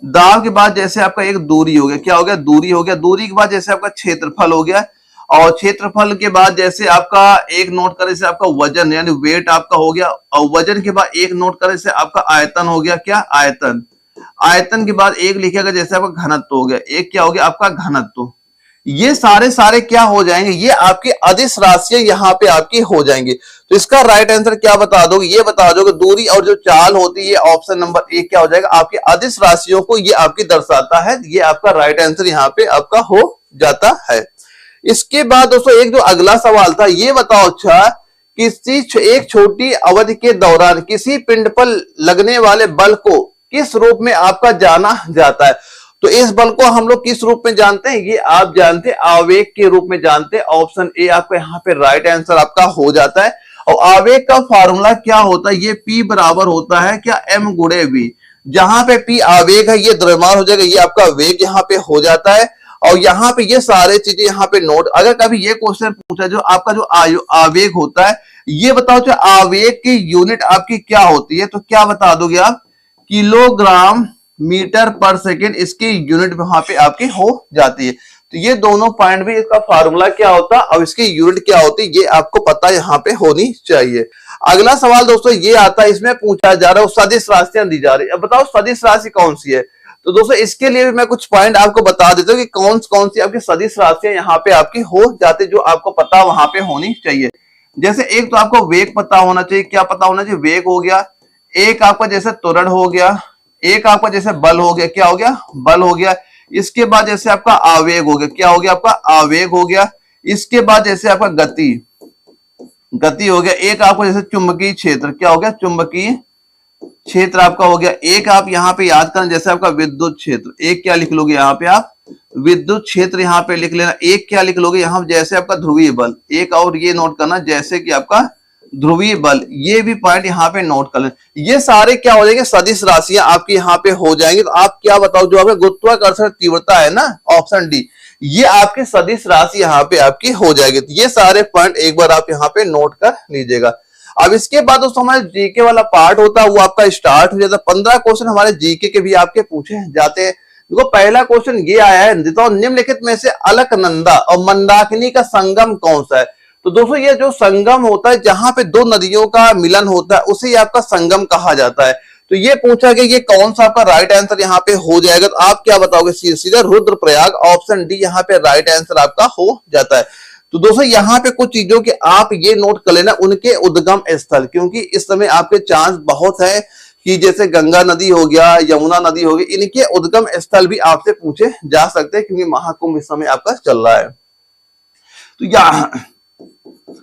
दाब के बाद जैसे आपका एक दूरी हो गया, क्या हो गया, दूरी हो गया, दूरी के बाद जैसे आपका क्षेत्रफल हो गया, और क्षेत्रफल के बाद जैसे आपका एक नोट करे से आपका वजन यानी वेट आपका हो गया, और वजन के बाद एक नोट करे से आपका आयतन हो गया, क्या आयतन, आयतन के बाद एक लिखेगा जैसे आपका घनत्व हो गया, एक क्या हो गया आपका घनत्व। ये सारे क्या हो जाएंगे, ये आपकी अदिश राशियां यहाँ पे आपकी हो जाएंगी। तो इसका राइट आंसर क्या बता दोगे, ये बता दोगे दूरी और जो चाल होती है, ऑप्शन नंबर एक क्या हो जाएगा, आपकी अदिश राशियों को ये आपकी दर्शाता है। ये आपका राइट आंसर यहाँ पे आपका हो जाता है। इसके बाद दोस्तों एक जो अगला सवाल था, ये बताओ अच्छा, किसी एक छोटी अवधि के दौरान किसी पिंड पर लगने वाले बल को किस रूप में आपका जाना जाता है। तो इस बल को हम लोग किस रूप में जानते हैं, ये आप जानते हैं आवेग के रूप में जानते हैं। ऑप्शन ए आपका यहाँ पे राइट आंसर आपका हो जाता है। और आवेग का फॉर्मूला क्या होता है, ये P बराबर होता है क्या, M गुणे V। जहां पे P आवेग है, ये द्रव्यमान हो जाएगा, ये आपका वेग यहाँ पे हो जाता है। और यहाँ पे ये सारे चीजें यहाँ पे नोट, अगर कभी ये क्वेश्चन पूछा जो आपका जो आवेग होता है, ये बताओ जो आवेग की यूनिट आपकी क्या होती है, तो क्या बता दोगे आप, किलोग्राम मीटर पर सेकेंड इसकी यूनिट वहां पे आपकी हो जाती है। तो ये दोनों पॉइंट भी, इसका फार्मूला क्या होता है और इसकी यूनिट क्या होती है, ये आपको पता यहाँ पे होनी चाहिए। अगला सवाल दोस्तों ये आता है, इसमें पूछा जा रहा है सदिश राशियां दी जा रही है। अब बताओ सदिश राशि कौन सी है। तो दोस्तों इसके लिए भी मैं कुछ पॉइंट आपको बता देता हूँ कि कौन सी आपकी सदिश राशियां यहाँ पे आपकी हो जाती, जो आपको पता वहां पे होनी चाहिए। जैसे एक तो आपको वेग पता होना चाहिए, क्या पता होना चाहिए, वेग हो गया, एक आपका जैसे त्वरण हो गया, एक आपका जैसे बल हो गया, क्या हो गया, बल हो गया। इसके बाद जैसे आपका आवेग हो गया, क्या हो गया आपका, आवेग हो गया। इसके बाद जैसे आपका गति हो गया। एक आपको जैसे चुंबकीय क्षेत्र, क्या हो गया, चुंबकीय क्षेत्र आपका हो गया। एक आप यहाँ पे याद करना जैसे आपका विद्युत क्षेत्र, एक क्या लिख लोगे यहाँ पे आप, विद्युत क्षेत्र यहाँ पे लिख लेना। एक क्या लिख लोगे यहाँ जैसे आपका ध्रुवीय बल, एक और ये नोट करना जैसे कि आपका ध्रुवीय बल, ये भी पॉइंट यहाँ पे नोट कर लें। ये सारे क्या हो जाएंगे, सदिश राशियां आपकी यहाँ पे हो जाएंगी। तो आप क्या बताओ, जो आपका गुरुत्वाकर्षण तीव्रता है ना, ऑप्शन डी, ये आपकी सदिश राशि यहाँ पे आपकी हो जाएगी। तो ये सारे पॉइंट एक बार आप यहाँ पे नोट कर लीजिएगा। अब इसके बाद दोस्तों हमारे जीके वाला पार्ट होता है, वो आपका स्टार्ट हो जाता है। 15 क्वेश्चन हमारे जीके के भी आपके पूछे जाते हैं। देखो पहला क्वेश्चन ये आया है, निम्नलिखित में से अलकनंदा और मंदाकिनी का संगम कौन सा है। तो दोस्तों ये जो संगम होता है, जहां पे दो नदियों का मिलन होता है, उसे आपका संगम कहा जाता है। तो ये पूछा गया, ये कौन सा आपका राइट आंसर यहाँ पे हो जाएगा। तो आप क्या बताओगे, सीधा रुद्रप्रयाग, ऑप्शन डी यहाँ पे राइट आंसर आपका हो जाता है। तो दोस्तों यहाँ पे कुछ चीजों के आप ये नोट कर लेना, उनके उद्गम स्थल, क्योंकि इस समय आपके चांस बहुत है कि जैसे गंगा नदी हो गया, यमुना नदी हो गई, इनके उद्गम स्थल भी आपसे पूछे जा सकते हैं, क्योंकि महाकुंभ इस समय आपका चल रहा है।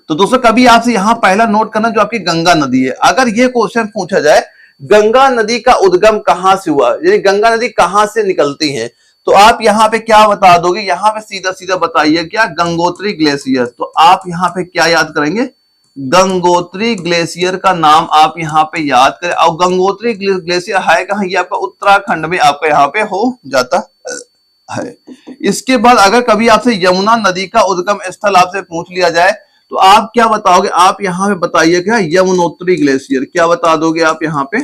तो दोस्तों कभी आपसे यहां पहला नोट करना जो आपकी गंगा नदी है। अगर ये क्वेश्चन पूछा जाए गंगा नदी का उद्गम कहां से हुआ, यानी गंगा नदी कहां से निकलती है, तो आप यहाँ पे क्या बता दोगे, यहाँ पे सीधा सीधा बताइए क्या, गंगोत्री ग्लेशियर। तो आप यहाँ पे क्या याद करेंगे, गंगोत्री ग्लेशियर का नाम आप यहाँ पे याद करें। और गंगोत्री ग्लेशियर है कहां, ये आपका उत्तराखंड में आपका यहाँ पे हो जाता है। इसके बाद अगर कभी आपसे यमुना नदी का उद्गम स्थल आपसे पूछ लिया जाए, तो आप क्या बताओगे, आप यहाँ पे बताइए क्या, यमुनोत्री ग्लेशियर। क्या बता दोगे आप यहाँ पे,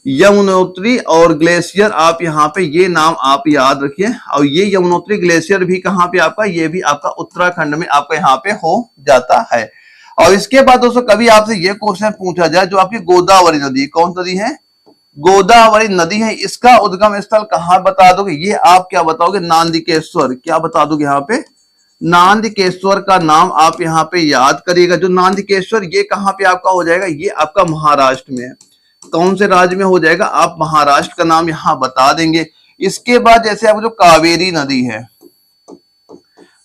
यमुनोत्री और ग्लेशियर, आप यहाँ पे ये नाम आप याद रखिए। और ये यमुनोत्री ग्लेशियर भी कहाँ पे आपका, ये भी आपका उत्तराखंड में आपका यहाँ पे हो जाता है। और इसके बाद दोस्तों कभी आपसे ये क्वेश्चन पूछा जाए, जो आपकी गोदावरी नदी, कौन नदी है, गोदावरी नदी है, इसका उद्गम स्थल कहाँ बता दोगे, ये आप क्या बताओगे, नांदिकेश्वर। क्या बता दोगे यहाँ पे, नांदिकेश्वर का नाम आप यहाँ पे याद करिएगा। जो नांदिकेश्वर ये कहाँ पे आपका हो जाएगा, ये आपका महाराष्ट्र में है। कौन से राज्य में हो जाएगा, आप महाराष्ट्र का नाम यहाँ बता देंगे। इसके बाद जैसे आपको जो कावेरी नदी है,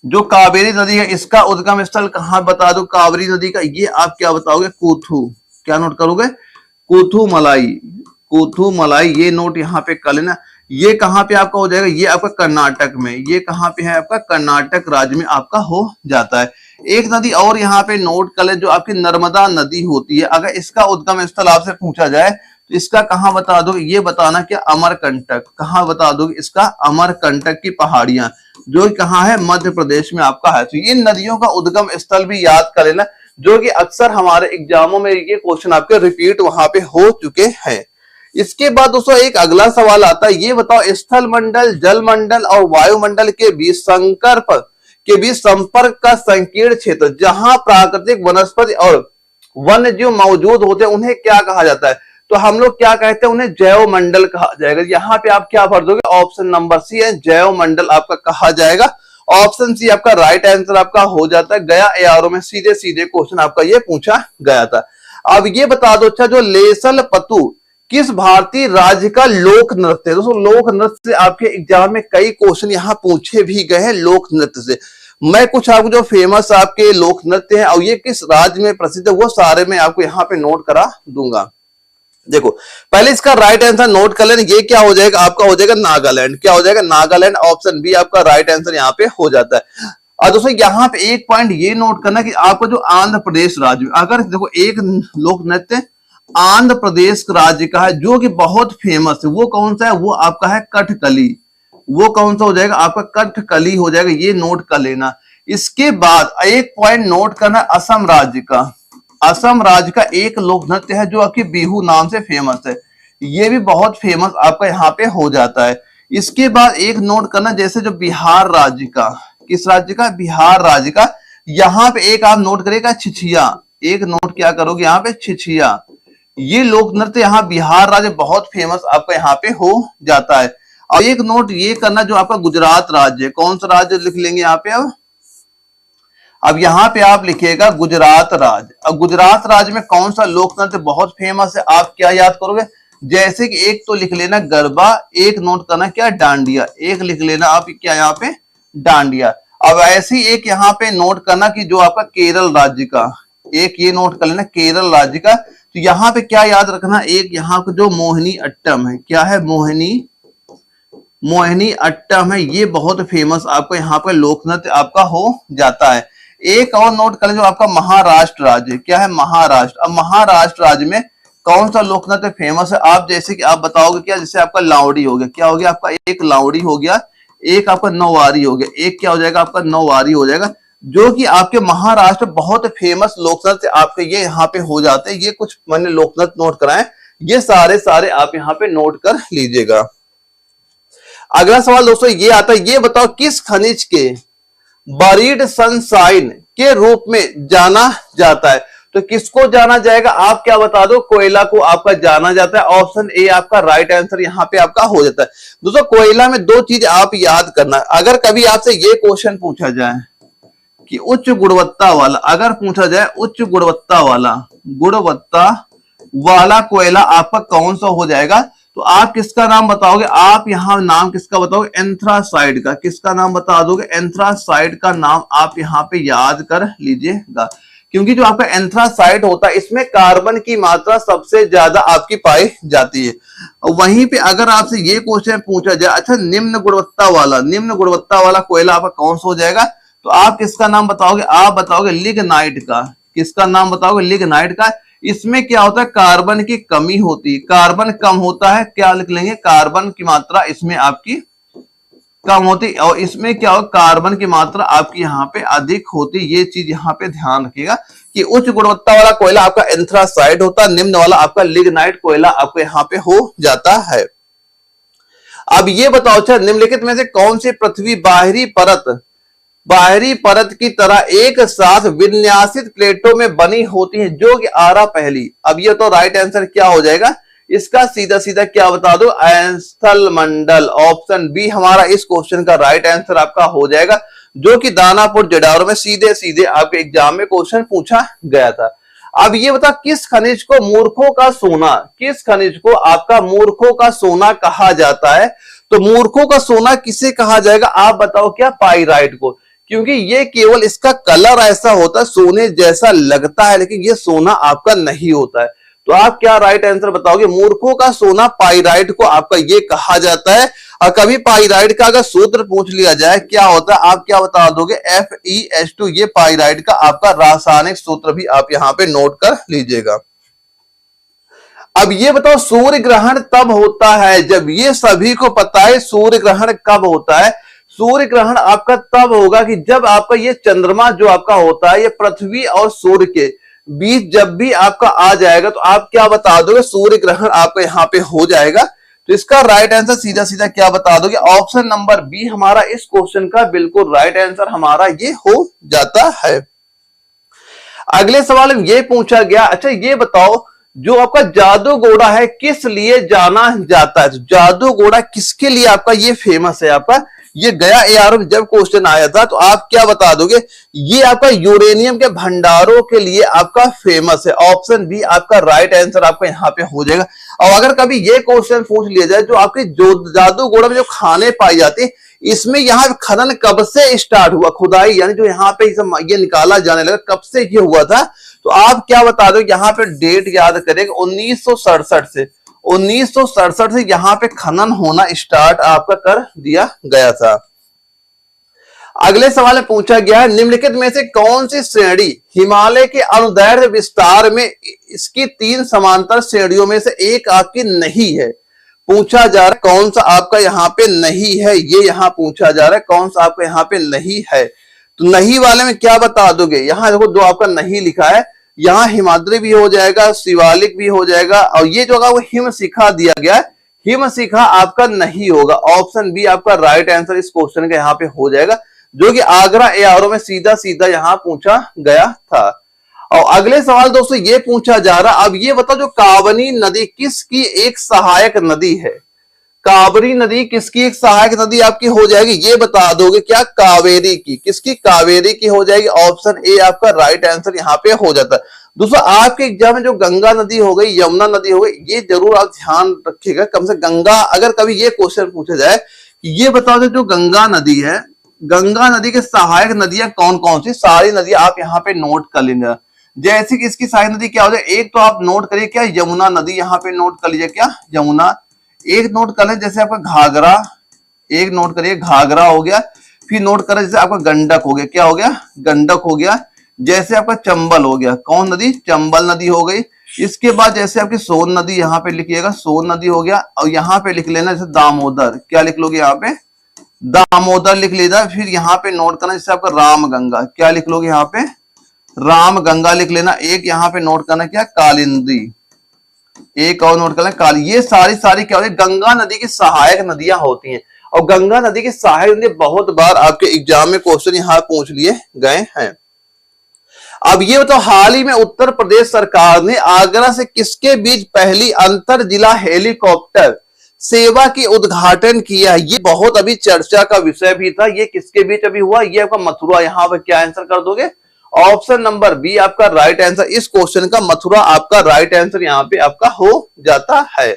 जो कावेरी नदी है, इसका उद्गम स्थल कहाँ बता दो, कावेरी नदी का, ये आप क्या बताओगे, कूथू। क्या नोट करोगे, कूथू मलाई, कूथू मलाई, ये नोट यहाँ पे कर लेना। ये कहाँ पे आपका हो जाएगा, ये आपका कर्नाटक में, ये कहाँ पे है आपका, कर्नाटक राज्य में आपका हो जाता है। एक नदी और यहाँ पे नोट कर ले, जो आपकी नर्मदा नदी होती है। अगर इसका उद्गम स्थल आपसे पूछा जाए, तो इसका कहाँ बता दो, ये बताना क्या, अमरकंटक। कहाँ बता दोगे इसका, अमरकंटक की पहाड़ियां, जो कहाँ है, मध्य प्रदेश में आपका है। तो इन नदियों का उद्गम स्थल भी याद कर लेना। जो कि अक्सर हमारे एग्जामों में ये क्वेश्चन आपके रिपीट वहां पे हो चुके हैं। इसके बाद दोस्तों एक अगला सवाल आता है, ये बताओ स्थल मंडल, जल मंडल और वायुमंडल के बीच संपर्क का संकीर्ण क्षेत्र जहां प्राकृतिक वनस्पति और वन्य जीव मौजूद होते हैं उन्हें क्या कहा जाता है? तो हम लोग क्या कहते हैं, उन्हें जैव मंडल कहा जाएगा। यहाँ पे आप क्या भर दोगे, ऑप्शन नंबर सी है, जैव मंडल आपका कहा जाएगा। ऑप्शन सी आपका राइट आंसर आपका हो जाता है। गया एआरओ में सीधे सीधे क्वेश्चन आपका ये पूछा गया था। अब ये बता दो अच्छा, जो लेसल पतु किस भारतीय राज्य का लोक नृत्य है? दोस्तों लोक नृत्य से आपके एग्जाम में कई क्वेश्चन यहाँ पूछे भी गए हैं लोक नृत्य से। मैं कुछ आपको जो फेमस आपके लोक नृत्य है और ये किस राज्य में प्रसिद्ध है वो सारे मैं आपको यहाँ पे नोट करा दूंगा। देखो पहले इसका राइट आंसर नोट कर लेना, ये क्या हो जाएगा आपका, हो जाएगा नागालैंड। क्या हो जाएगा, नागालैंड। ऑप्शन बी आपका राइट आंसर यहाँ पे हो जाता है। और दोस्तों यहाँ पे एक पॉइंट ये नोट करना कि आपको जो आंध्र प्रदेश राज्य में, अगर देखो एक लोक नृत्य आंध्र प्रदेश राज्य का है जो कि बहुत फेमस है, वो कौन सा है, वो आपका है कथकली। वो कौन सा हो जाएगा आपका, कथकली हो जाएगा, ये नोट कर लेना। इसके बाद एक पॉइंट नोट करना असम राज्य का। असम राज्य का एक लोक नृत्य है जो आपकी बिहू नाम से फेमस है, ये भी बहुत फेमस आपका यहाँ पे हो जाता है। इसके बाद एक नोट करना जैसे जो बिहार राज्य का, किस राज्य का, बिहार राज्य का, यहाँ पे एक आप नोट करेगा छिछिया। एक नोट क्या करोगे यहाँ पे, छिछिया। ये लोक नृत्य यहाँ बिहार राज्य बहुत फेमस आपका यहाँ पे हो जाता है। और एक नोट ये करना जो आपका गुजरात राज्य, कौन सा राज्य लिख लेंगे यहाँ पे, अब यहाँ पे आप लिखिएगा गुजरात राज्य। अब गुजरात राज्य में कौन सा लोक नृत्य बहुत फेमस है, आप क्या याद करोगे, जैसे कि एक तो लिख लेना गरबा, एक नोट करना क्या, डांडिया। एक लिख लेना आप क्या यहाँ पे, डांडिया। अब ऐसे ही एक यहाँ पे नोट करना कि जो आपका केरल राज्य का, एक ये नोट कर लेना केरल राज्य का। तो यहाँ पे क्या याद रखना, एक यहाँ का जो मोहिनी अट्टम है, क्या है, मोहिनी अट्टम है, ये बहुत फेमस आपका यहाँ पे लोक नृत्य आपका हो जाता है। एक और नोट करें जो आपका महाराष्ट्र राज्य, क्या है, महाराष्ट्र। अब महाराष्ट्र राज्य में कौन सा लोक नृत्य फेमस है, आप जैसे कि आप बताओगे क्या, जैसे आपका लावड़ी हो गया, क्या हो गया आपका, एक लावड़ी हो गया, एक आपका नौवारी हो गया, एक क्या हो जाएगा आपका, नौवारी हो जाएगा, जो कि आपके महाराष्ट्र बहुत फेमस लोक नृत्य आपके ये यहाँ पे हो जाते हैं। ये कुछ मैंने लोक नृत्य नोट कराए, ये सारे आप यहाँ पे नोट कर लीजिएगा। अगला सवाल दोस्तों ये आता है, ये बताओ किस खनिज के बरीड सनशाइन के रूप में जाना जाता है? तो किसको जाना जाएगा, आप क्या बता दो, कोयला को आपका जाना जाता है। ऑप्शन ए आपका राइट आंसर यहाँ पे आपका हो जाता है। दोस्तों कोयला में दो चीज आप याद करना, अगर कभी आपसे ये क्वेश्चन पूछा जाए कि उच्च गुणवत्ता वाला, अगर पूछा जाए उच्च गुणवत्ता वाला कोयला आपका कौन सा हो जाएगा, तो आप किसका नाम बताओगे, आप यहां नाम किसका बताओगे, एंथ्रासाइड का। किसका नाम बता दोगे, एंथ्रासाइड का नाम आप यहां पे याद कर लीजिएगा, क्योंकि जो आपका एंथ्रासाइड होता है इसमें कार्बन की मात्रा सबसे ज्यादा आपकी पाई जाती है। वहीं पे अगर आपसे ये क्वेश्चन पूछा जाए, अच्छा निम्न गुणवत्ता वाला कोयला आपका कौन सा हो जाएगा, तो आप किसका नाम बताओगे, आप बताओगे लिग्नाइट का। किसका नाम बताओगे, लिग्नाइट का। इसमें क्या होता है, कार्बन की कमी होती है, कार्बन कम होता है, क्या लिख लेंगे, कार्बन की मात्रा इसमें आपकी कम होती, और इसमें क्या हो, कार्बन की मात्रा आपकी यहाँ पे अधिक होती। ये चीज यहाँ पे ध्यान रखिएगा कि उच्च गुणवत्ता वाला कोयला आपका एंथ्रासाइड होता है, निम्न वाला आपका लिग्नाइट कोयला आपको यहाँ पे हो जाता है। अब ये बताओ अच्छा, निम्नलिखित में से कौन सी पृथ्वी बाहरी परत की तरह एक साथ विन्यासित प्लेटों में बनी होती है, जो कि आरा पहली। अब ये तो राइट आंसर क्या हो जाएगा, इसका सीधा सीधा क्या बता दो, स्थल मंडल। ऑप्शन बी हमारा इस क्वेश्चन का राइट आंसर आपका हो जाएगा, जो कि दानापुर जडारू में सीधे सीधे आपके एग्जाम में क्वेश्चन पूछा गया था। अब ये बता किस खनिज को मूर्खों का सोना, किस खनिज को आपका मूर्खों का सोना कहा जाता है? तो मूर्खों का सोना किसे कहा जाएगा, आप बताओ क्या, पाइराइट को, क्योंकि ये केवल इसका कलर ऐसा होता है, सोने जैसा लगता है, लेकिन ये सोना आपका नहीं होता है। तो आप क्या राइट आंसर बताओगे, मूर्खों का सोना पाइराइट को आपका ये कहा जाता है। और कभी पाइराइट का अगर सूत्र पूछ लिया जाए क्या होता है, आप क्या बता दोगे, FeS2। ये पाइराइट का आपका रासायनिक सूत्र भी आप यहां पे नोट कर लीजिएगा। अब ये बताओ सूर्य ग्रहण तब होता है जब, ये सभी को पता है सूर्य ग्रहण कब होता है। सूर्य ग्रहण आपका तब होगा कि जब आपका ये चंद्रमा जो आपका होता है ये पृथ्वी और सूर्य के बीच जब भी आपका आ जाएगा तो आप क्या बता दोगे, सूर्य ग्रहण आपका यहाँ पे हो जाएगा। तो इसका राइट आंसर सीधा सीधा क्या बता दोगे, ऑप्शन नंबर बी हमारा इस क्वेश्चन का बिल्कुल राइट आंसर हमारा ये हो जाता है। अगले सवाल में ये पूछा गया, अच्छा ये बताओ जो आपका जादू घोड़ा है किस लिए जाना जाता है, तो जादू घोड़ा किसके लिए आपका ये फेमस है, आपका ये गया एआरओ में जब क्वेश्चन आया था तो आप क्या बता दोगे, ये आपका यूरेनियम के भंडारों के लिए आपका फेमस है। ऑप्शन बी आपका राइट आंसर आपका यहाँ पे हो जाएगा। और अगर कभी ये क्वेश्चन पूछ लिया जाए जो आपके जो जादू घोड़ा में जो खाने पाई जाती है इसमें यहाँ खनन कब से स्टार्ट हुआ, खुदाई यानी जो यहाँ पे ये निकाला जाने लगा कब से ये हुआ था, तो आप क्या बता दो, यहाँ पे डेट याद करेंगे 1967 से 1967 से यहाँ पे खनन होना स्टार्ट आपका कर दिया गया था। अगले सवाल में पूछा गया है निम्नलिखित में से कौन सी श्रेणी हिमालय के अनुदैर्ध्य विस्तार में इसकी 3 समांतर श्रेणियों में से एक आपकी नहीं है, पूछा जा रहा है कौन सा आपका यहाँ पे नहीं है, ये यहाँ पूछा जा रहा है कौन सा आपका यहाँ पे नहीं है। तो नहीं वाले में क्या बता दोगे, यहाँ देखो जो आपका नहीं लिखा है यहाँ हिमाद्री भी हो जाएगा, शिवालिक भी हो जाएगा, और ये जो वो हिम शिखा दिया गया है हिम शिखा आपका नहीं होगा। ऑप्शन बी आपका राइट आंसर इस क्वेश्चन का यहाँ पे हो जाएगा, जो कि आगरा एआरओ में सीधा सीधा यहाँ पूछा गया था। और अगले सवाल दोस्तों ये पूछा जा रहा, अब ये बताओ जो काबनी नदी किसकी एक सहायक नदी है, कावेरी नदी किसकी एक सहायक नदी आपकी हो जाएगी, ये बता दोगे क्या, कावेरी की, किसकी, कावेरी की हो जाएगी। ऑप्शन ए आपका राइट आंसर यहाँ पे हो जाता है। दोस्तों आपके एग्जाम में जो गंगा नदी हो गई, यमुना नदी हो गई, ये जरूर आप ध्यान रखिएगा, कम से गंगा अगर कभी ये क्वेश्चन पूछा जाए कि ये बताओ जो गंगा नदी है, गंगा नदी के सहायक नदियां कौन कौन सी, सारी नदियां आप यहाँ पे नोट कर लेंगे। जैसे कि इसकी सहायक नदी क्या हो जाए, एक तो आप नोट करिए क्या, यमुना नदी यहाँ पे नोट कर लीजिए क्या, यमुना एक नोट कर ले, जैसे आपका घाघरा, एक नोट करिए घाघरा हो गया, फिर नोट करें जैसे आपका गंडक हो गया, क्या हो गया, गंडक हो गया, जैसे आपका चंबल हो गया, कौन नदी, चंबल नदी हो गई। इसके बाद जैसे आपकी सोन नदी यहाँ पे लिखिएगा, सोन नदी हो गया, और यहाँ पे लिख लेना जैसे दामोदर, क्या लिख लोगे यहाँ पे, दामोदर लिख लीजिए। फिर यहाँ पे नोट करना जैसे आपका राम गंगा, क्या लिख लोगे यहाँ पे, राम गंगा लिख लेना। एक यहाँ पे नोट करना क्या, कालिंदी, एक और नोट करना काली। ये सारी क्या होती है, गंगा नदी की सहायक नदियां होती हैं, और गंगा नदी की सहायक नदी बहुत बार आपके एग्जाम में क्वेश्चन यहाँ पूछ लिए गए हैं। अब ये बताओ हाल ही में उत्तर प्रदेश सरकार ने आगरा से किसके बीच पहली अंतर जिला हेलीकॉप्टर सेवा की उद्घाटन किया, ये बहुत अभी चर्चा का विषय भी था, ये किसके बीच अभी हुआ, ये आपका मथुरा, यहाँ पर क्या आंसर कर दोगे, ऑप्शन नंबर बी आपका राइट आंसर इस क्वेश्चन का मथुरा आपका राइट आंसर यहाँ पे आपका हो जाता है।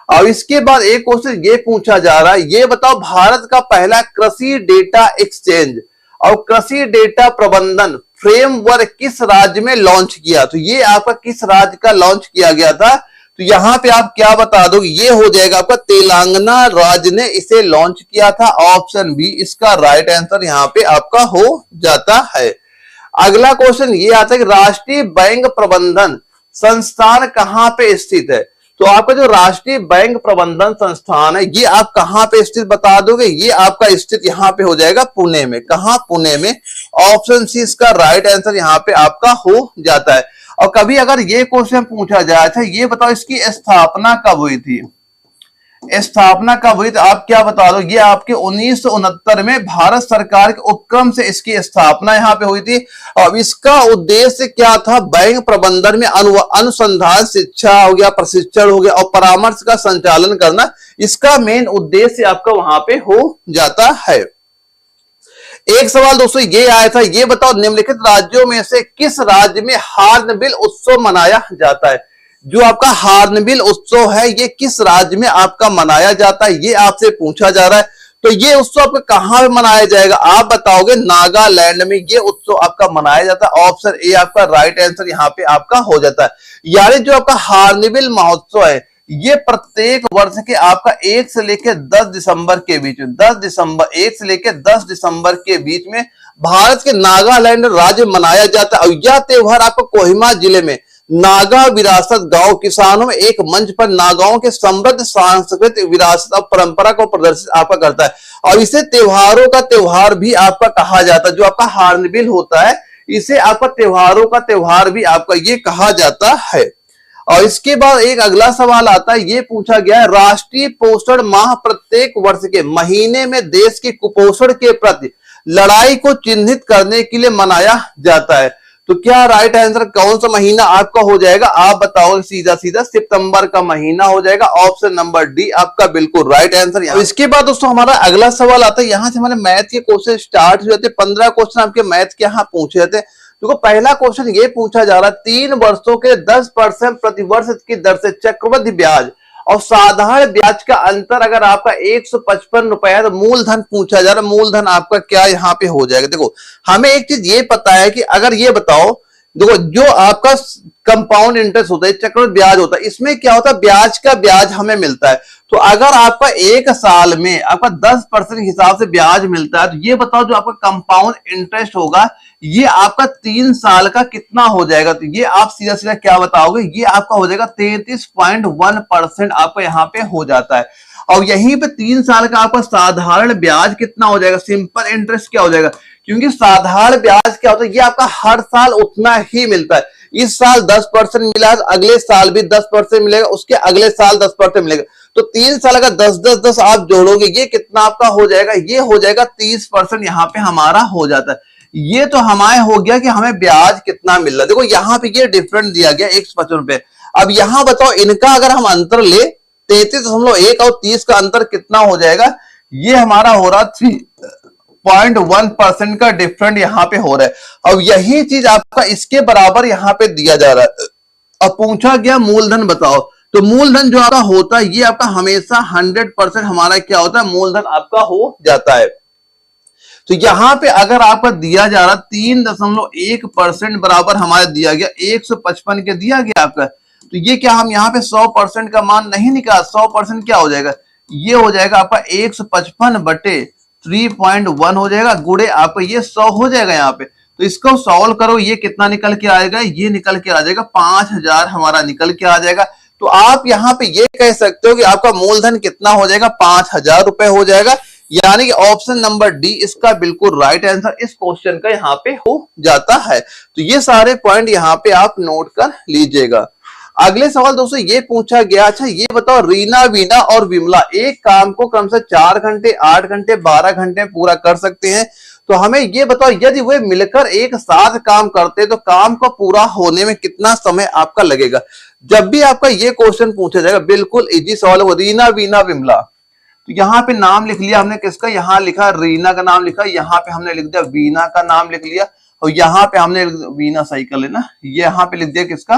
और इसके बाद एक क्वेश्चन ये पूछा जा रहा है, ये बताओ भारत का पहला कृषि डेटा एक्सचेंज और कृषि डेटा प्रबंधन फ्रेमवर्क किस राज्य में लॉन्च किया, तो ये आपका किस राज्य का लॉन्च किया गया था, तो यहाँ पे आप क्या बता दोगे, ये हो जाएगा आपका तेलंगाना राज्य ने इसे लॉन्च किया था। ऑप्शन बी इसका राइट आंसर यहाँ पे आपका हो जाता है। अगला क्वेश्चन ये आता है कि राष्ट्रीय बैंक प्रबंधन संस्थान कहां पे स्थित है, तो आपका जो राष्ट्रीय बैंक प्रबंधन संस्थान है ये आप कहां पे स्थित बता दोगे, ये आपका स्थित यहाँ पे हो जाएगा पुणे में, कहां, पुणे में। ऑप्शन सी इसका राइट आंसर यहाँ पे आपका हो जाता है। और कभी अगर ये क्वेश्चन पूछा जाए, अच्छा ये बताओ इसकी स्थापना कब हुई थी, स्थापना कब हुई, तो आप क्या बता दो, ये आपके 1969 में भारत सरकार के उपक्रम से इसकी स्थापना यहाँ पे हुई थी। अब इसका उद्देश्य क्या था, बैंक प्रबंधन में अनुसंधान, शिक्षा हो गया, प्रशिक्षण हो गया और परामर्श का संचालन करना, इसका मेन उद्देश्य आपका वहां पे हो जाता है। एक सवाल दोस्तों ये आया था, ये बताओ निम्नलिखित राज्यों में से किस राज्य में हार्नबिल उत्सव मनाया जाता है, जो आपका हार्नबिल उत्सव है ये किस राज्य में आपका मनाया जाता है, ये आपसे पूछा जा रहा है। तो ये उत्सव आपका कहां पे मनाया जाएगा, आप बताओगे नागालैंड में ये उत्सव आपका मनाया जाता है। ऑप्शन ए आपका राइट आंसर यहाँ पे आपका हो जाता है। यानी जो आपका हार्नबिल महोत्सव है ये प्रत्येक वर्ष के आपका 1 से लेकर 10 दिसंबर के बीच में, 1 से लेकर 10 दिसंबर के बीच में भारत के नागालैंड राज्य मनाया जाता है। और यह त्योहार आपको कोहिमा जिले में नागा विरासत गांव किसानों में एक मंच पर नागाओं के समृद्ध सांस्कृतिक विरासत और परंपरा को प्रदर्शित आपका करता है। और इसे त्योहारों का त्योहार भी आपका कहा जाता है। जो आपका हार्नबिल होता है इसे आपका त्योहारों का त्योहार भी आपका ये कहा जाता है। और इसके बाद एक अगला सवाल आता है, ये पूछा गया है राष्ट्रीय पोषण माह प्रत्येक वर्ष के महीने में देश के कुपोषण के प्रति लड़ाई को चिन्हित करने के लिए मनाया जाता है। तो क्या राइट आंसर कौन सा महीना आपका हो जाएगा, आप बताओ। सीधा सीधा सितंबर का महीना हो जाएगा। ऑप्शन नंबर डी आपका बिल्कुल राइट आंसर। तो इसके बाद दोस्तों हमारा अगला सवाल आता है, यहां से हमारे मैथ के क्वेश्चन स्टार्ट हो जाते हैं। 15 क्वेश्चन आपके मैथ के यहाँ पूछे जाते हैं। देखो पहला क्वेश्चन ये पूछा जा रहा है, 3 वर्षों के 10% प्रतिवर्ष की दर से चक्रवृद्धि ब्याज और साधारण ब्याज का अंतर अगर आपका 155 रुपए है तो मूलधन पूछा जा रहा है। मूलधन आपका क्या यहाँ पे हो जाएगा। देखो हमें एक चीज ये पता है कि अगर ये बताओ, देखो जो आपका कंपाउंड इंटरेस्ट होता है, चक्रवृद्धि ब्याज होता है, इसमें क्या होता है ब्याज का ब्याज हमें मिलता है। तो अगर आपका एक साल में आपका 10% हिसाब से ब्याज मिलता है तो ये बताओ जो आपका कंपाउंड इंटरेस्ट होगा ये आपका 3 साल का कितना हो जाएगा। तो ये आप सीधा सीधा क्या बताओगे, ये आपका हो जाएगा 33.1% आपका यहाँ पे हो जाता है। और यहीं पे 3 साल का आपका साधारण ब्याज कितना हो जाएगा, सिंपल इंटरेस्ट क्या हो जाएगा। क्योंकि साधारण ब्याज क्या होता है ये आपका हर साल उतना ही मिलता है। इस साल 10% मिला है अगले साल भी 10% मिलेगा, उसके अगले साल 10% मिलेगा। तो 3 साल का 10-10-10 आप जोड़ोगे ये कितना आपका हो जाएगा, ये हो जाएगा 30% यहाँ पे हमारा हो जाता है। ये तो हमारे हो गया कि हमें ब्याज कितना मिल रहा है। देखो यहाँ पे ये डिफरेंट दिया गया 155 रुपए। अब यहाँ बताओ इनका अगर हम अंतर ले 33.1 और 30 का अंतर कितना हो जाएगा, ये हमारा हो रहा 3.1% का डिफरेंट यहाँ पे हो रहा है। अब यही चीज आपका इसके बराबर यहाँ पे दिया जा रहा है। अब पूछा गया मूलधन बताओ, तो मूलधन जो आपका होता है ये आपका हमेशा 100% हमारा क्या होता है मूलधन आपका हो जाता है। तो यहां पे अगर आपका दिया जा रहा 3.1% बराबर हमारा दिया गया 155 के दिया गया आपका, तो ये क्या हम यहाँ पे 100% का मान नहीं निकाल, 100% क्या हो जाएगा, ये हो जाएगा आपका 155 बटे 3.1 हो जाएगा गुड़े आपका ये 100 हो जाएगा यहाँ पे। तो इसको सॉल्व करो, ये कितना निकल के आएगा, ये निकल के आ जाएगा 5000 हमारा निकल के आ जाएगा। तो आप यहाँ पे ये कह सकते हो कि आपका मूलधन कितना हो जाएगा 5000 रुपए हो जाएगा। यानी कि ऑप्शन नंबर डी इसका बिल्कुल राइट आंसर इस क्वेश्चन का यहाँ पे हो जाता है। तो ये सारे पॉइंट यहाँ पे आप नोट कर लीजिएगा। अगले सवाल दोस्तों ये पूछा गया, अच्छा ये बताओ रीना, वीना और विमला एक काम को कम से 4 घंटे, 8 घंटे, 12 घंटे पूरा कर सकते हैं। तो हमें ये बताओ यदि वे मिलकर एक साथ काम करते तो काम को पूरा होने में कितना समय आपका लगेगा। जब भी आपका ये क्वेश्चन पूछा जाएगा बिल्कुल इजी सवाल हो, रीना, वीना, विमला। तो यहाँ पे नाम लिख लिया हमने किसका, यहाँ लिखा रीना का नाम लिखा, यहाँ पे हमने लिख दिया वीना का नाम लिख लिया, और यहाँ पे हमने वीना सही कर लेना, यहाँ पे लिख दिया किसका,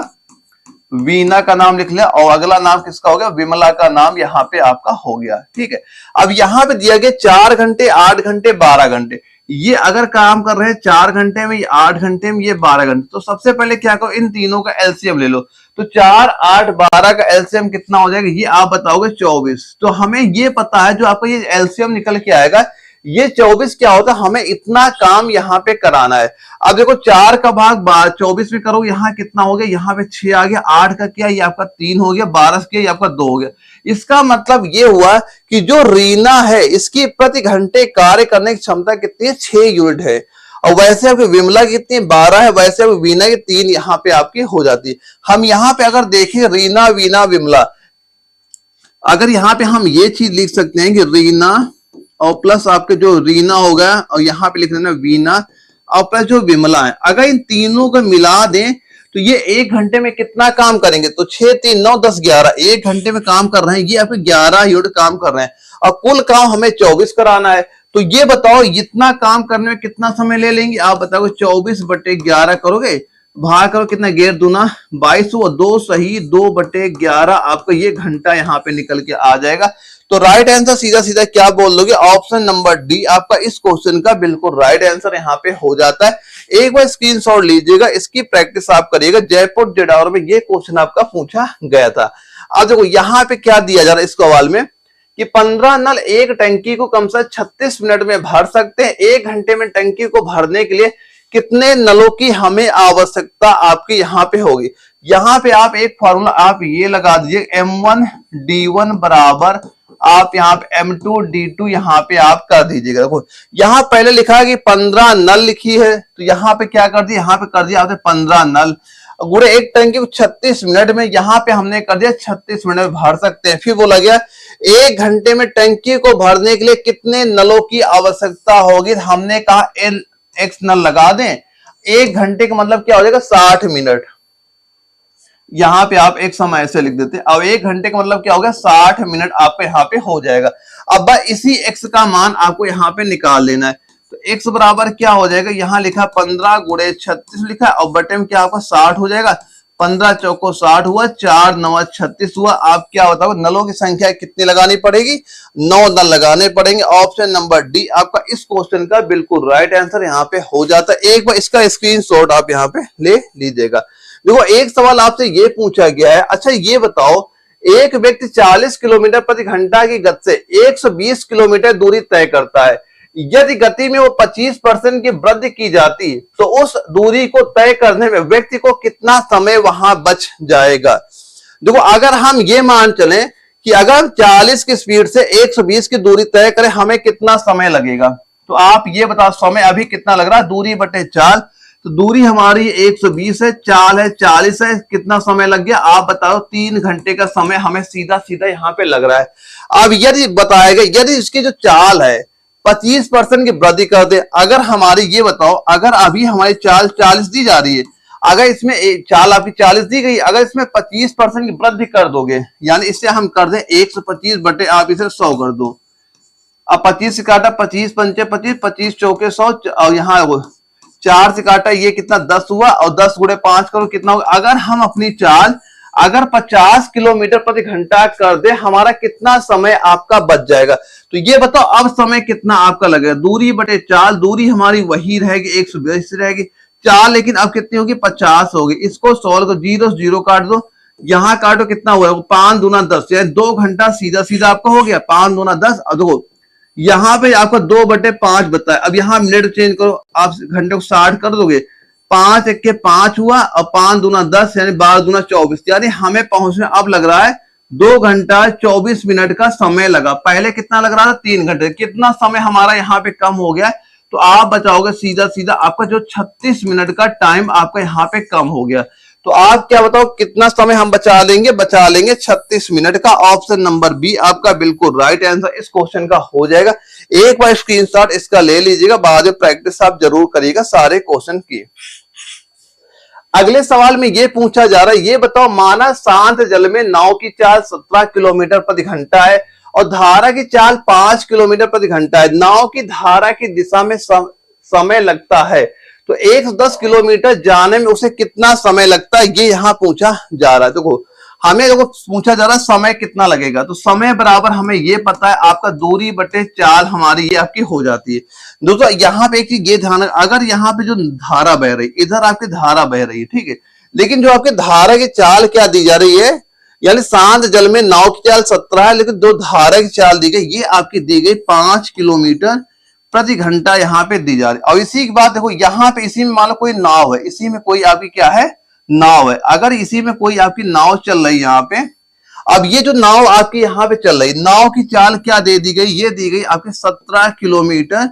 वीना का नाम लिख लिया, और अगला नाम किसका हो गया, विमला का नाम यहाँ पे आपका हो गया। ठीक है, अब यहाँ पे दिया गया 4 घंटे, 8 घंटे, 12 घंटे। ये अगर काम कर रहे हैं 4 घंटे में, 8 घंटे में, ये 12 घंटे, तो सबसे पहले क्या करो इन तीनों का एलसीएम ले लो। तो 4, 8, 12 का एलसीएम कितना हो जाएगा, ये आप बताओगे 24। तो हमें ये पता है जो आपका ये एलसीएम निकल के आएगा ये 24 क्या होता है, हमें इतना काम यहाँ पे कराना है। अब देखो 4 का भाग 24 में करो, यहाँ कितना हो गया, यहाँ पे 6 आ गया, 8 का क्या ये आपका 3 हो गया, 12 का ये आपका 2 हो गया। इसका मतलब ये हुआ कि जो रीना है इसकी प्रति घंटे कार्य करने की क्षमता कितनी है, 6 यूनिट है। और वैसे आपकी विमला की कितनी 12 है, वैसे आपकी वीना की 3 यहाँ पे आपकी हो जाती है। हम यहाँ पे अगर देखें रीना, वीना, विमला, अगर यहाँ पे हम ये चीज लिख सकते हैं कि रीना और प्लस आपके जो रीना होगा और यहाँ पे लिख देना वीना और प्लस जो विमला है, अगर इन तीनों को मिला दें तो ये 1 घंटे में कितना काम करेंगे, तो 6, 3, 9, 10, 11, 1 घंटे में काम कर रहे हैं, ये आपके 11 यूनिट काम कर रहे हैं और कुल काम हमें 24 कराना है। तो ये बताओ इतना काम करने में कितना समय ले लेंगे, आप बताओ 24 बटे 11 करोगे, भाग करो कितना, 11 दूना 22, 2 सही 2 बटे 11 आपका ये घंटा यहाँ पे निकल के आ जाएगा। तो राइट आंसर सीधा सीधा क्या बोल दोगे, ऑप्शन नंबर डी आपका इस क्वेश्चन का बिल्कुल राइट आंसर यहाँ पे हो जाता है। एक बार स्क्रीनशॉट लीजिएगा, इसकी प्रैक्टिस आप करिएगा। जयपुर जेडावर में ये क्वेश्चन आपका पूछा गया था। अब देखो यहाँ पे क्या दिया जा रहा है इस सवाल में कि 15 नल एक टंकी को कम से 36 मिनट में भर सकते हैं। 1 घंटे में टंकी को भरने के लिए कितने नलों की हमें आवश्यकता आपकी यहाँ पे होगी। यहाँ पे आप एक फॉर्मूला आप ये लगा दीजिए, M1D1 बराबर आप यहाँ पे M2D2 यहाँ पे आप कर दीजिएगा। देखो यहाँ पहले लिखा है कि 15 नल लिखी है, तो यहाँ पे क्या कर दिया, यहाँ पे कर दिया आपने 15 नल गुणे एक टंकी को 36 मिनट में, यहाँ पे हमने कर दिया 36 मिनट में भर सकते हैं। फिर बोला गया 1 घंटे में टंकी को भरने के लिए कितने नलों की आवश्यकता होगी, हमने कहा X नल लगा दें। 1 घंटे का मतलब क्या हो जाएगा 60 मिनट, यहाँ पे आप एक समय ऐसे लिख देते। अब 1 घंटे का मतलब क्या हो गया 60 मिनट आपको यहाँ पे हो जाएगा। अब इसी x का मान आपको यहाँ पे निकाल लेना है, तो x बराबर क्या हो जाएगा, यहाँ लिखा 15 गुणे 36 लिखा है और बटे में क्या आपका 60 हो जाएगा। 15 चौको 60 हुआ, 4 9 36 हुआ। आप क्या बताओ नलों की संख्या कितनी लगानी पड़ेगी, 9 नल लगाने पड़ेंगे। ऑप्शन नंबर डी आपका इस क्वेश्चन का बिल्कुल राइट आंसर यहाँ पे हो जाता है। एक बार इसका स्क्रीनशॉट आप यहाँ पे ले लीजिएगा। देखो एक सवाल आपसे ये पूछा गया है, अच्छा ये बताओ एक व्यक्ति 40 किलोमीटर प्रति घंटा की गति से 120 किलोमीटर दूरी तय करता है, यदि गति में वो 25% की वृद्धि की जाती है तो उस दूरी को तय करने में व्यक्ति को कितना समय वहां बच जाएगा। देखो अगर हम ये मान चले कि अगर हम 40 की स्पीड से 120 की दूरी तय करें हमें कितना समय लगेगा, तो आप ये बताओ समय अभी कितना लग रहा है, दूरी बटे चाल, तो दूरी हमारी 120 है, चाल है 40 है, कितना समय लग गया आप बताओ। 3 घंटे का समय हमें सीधा सीधा यहाँ पे लग रहा है। अब यदि बताएगा यदि इसकी जो चाल है 25% की वृद्धि कर दे, अगर हमारी ये बताओ अगर अभी हमारी चाल 40 दी जा रही है, अगर इसमें चाल आपकी 40 दी गई, अगर इसमें 25% की वृद्धि कर दोगे यानी इससे हम कर दें 125 बटे आप इसे 100 कर दो। अब 25 से काटा 25 पंचे 25, 25 चौके 100 और यहाँ 4 से काटा ये कितना 10 हुआ और 10 गुणे 5 करो कितना होगा। अगर हम अपनी चाल अगर 50 किलोमीटर प्रति घंटा कर दे हमारा कितना समय आपका बच जाएगा, तो ये बताओ अब समय कितना आपका लगेगा। दूरी बटे चाल, दूरी हमारी वही रहेगी 120 रहेगी, चाल लेकिन अब कितनी होगी 50 होगी। इसको सॉल्व करो, 0 0 काट दो, यहाँ काटो कितना हुआ 5 दूना 10, यानी 2 घंटा सीधा सीधा आपका हो गया। 5 दूना 10, अब देखो यहाँ पे आपका 2 बटे 5 बताया, अब यहाँ मिनट चेंज करो, आप घंटे को 60 कर दोगे, 5 1 के 5 हुआ और 5 दूना 10 यानी 12 दूना 24, यानी हमें पहुंचने अब लग रहा है 2 घंटा 24 मिनट का समय लगा। पहले कितना लग रहा था 3 घंटे, कितना समय हमारा यहाँ पे कम हो गया, तो आप बचाओगे सीधा सीधा आपका जो 36 मिनट का टाइम आपका यहाँ पे कम हो गया। तो आप क्या बताओ कितना समय हम बचा लेंगे 36 मिनट का। ऑप्शन नंबर बी आपका बिल्कुल राइट आंसर इस क्वेश्चन का हो जाएगा। एक बार स्क्रीनशॉट इसका ले लीजिएगा, बाद में प्रैक्टिस आप जरूर करिएगा सारे क्वेश्चन की। अगले सवाल में ये पूछा जा रहा है, ये बताओ माना शांत जल में नाव की चाल 17 किलोमीटर प्रति घंटा है और धारा की चाल 5 किलोमीटर प्रति घंटा है, नाव की धारा की दिशा में समय लगता है, तो 110 किलोमीटर जाने में उसे कितना समय लगता है, ये यहाँ पूछा जा रहा है। देखो हमें देखो पूछा जा रहा है समय कितना लगेगा, तो समय बराबर हमें ये पता है आपका दूरी बटे चाल हमारी ये आपकी हो जाती है। दोस्तों यहाँ पे एक चीज ये ध्यान, अगर यहाँ पे जो धारा बह रही इधर आपकी धारा बह रही है, ठीक है, लेकिन जो आपकी धारा की चाल क्या दी जा रही है, यानी शांत जल में नाव की चाल 17 है, लेकिन जो धारा की चाल दी गई ये आपकी दी गई 5 किलोमीटर प्रति घंटा यहाँ पे दी जा रही है। और इसी की बात देखो यहाँ पे इसी में मान लो कोई नाव है, इसी में कोई आपकी क्या है नाव है, अगर इसी में कोई आपकी नाव चल रही है यहाँ पे, अब ये जो नाव आपकी यहाँ पे चल रही, नाव की चाल क्या दे दी गई, ये दी गई आपकी 17 किलोमीटर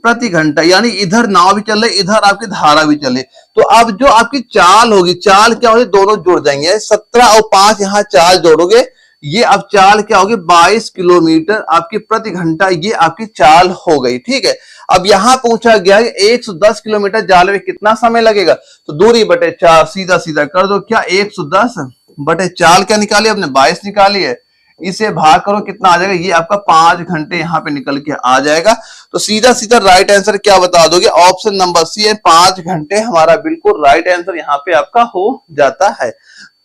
प्रति घंटा, यानी इधर नाव भी चल रही इधर आपकी धारा भी चले, तो अब जो आपकी चाल होगी, चाल क्या होगी दोनों जुड़ जाएंगे, 17 और 5 यहाँ चाल जोड़ोगे, ये अब चाल क्या होगी 22 किलोमीटर आपकी प्रति घंटा, ये आपकी चाल हो गई। ठीक है, अब यहां पूछा गया है 110 किलोमीटर जाने में कितना समय लगेगा, तो दूरी बटे 4 सीधा सीधा कर दो, क्या 110 बटे चाल क्या निकाली आपने 22 निकाली है, इसे भाग करो कितना आ जाएगा, ये आपका 5 घंटे यहाँ पे निकल के आ जाएगा। तो सीधा सीधा राइट आंसर क्या बता दोगे, ऑप्शन नंबर सी है 5 घंटे हमारा बिल्कुल राइट आंसर यहाँ पे आपका हो जाता है।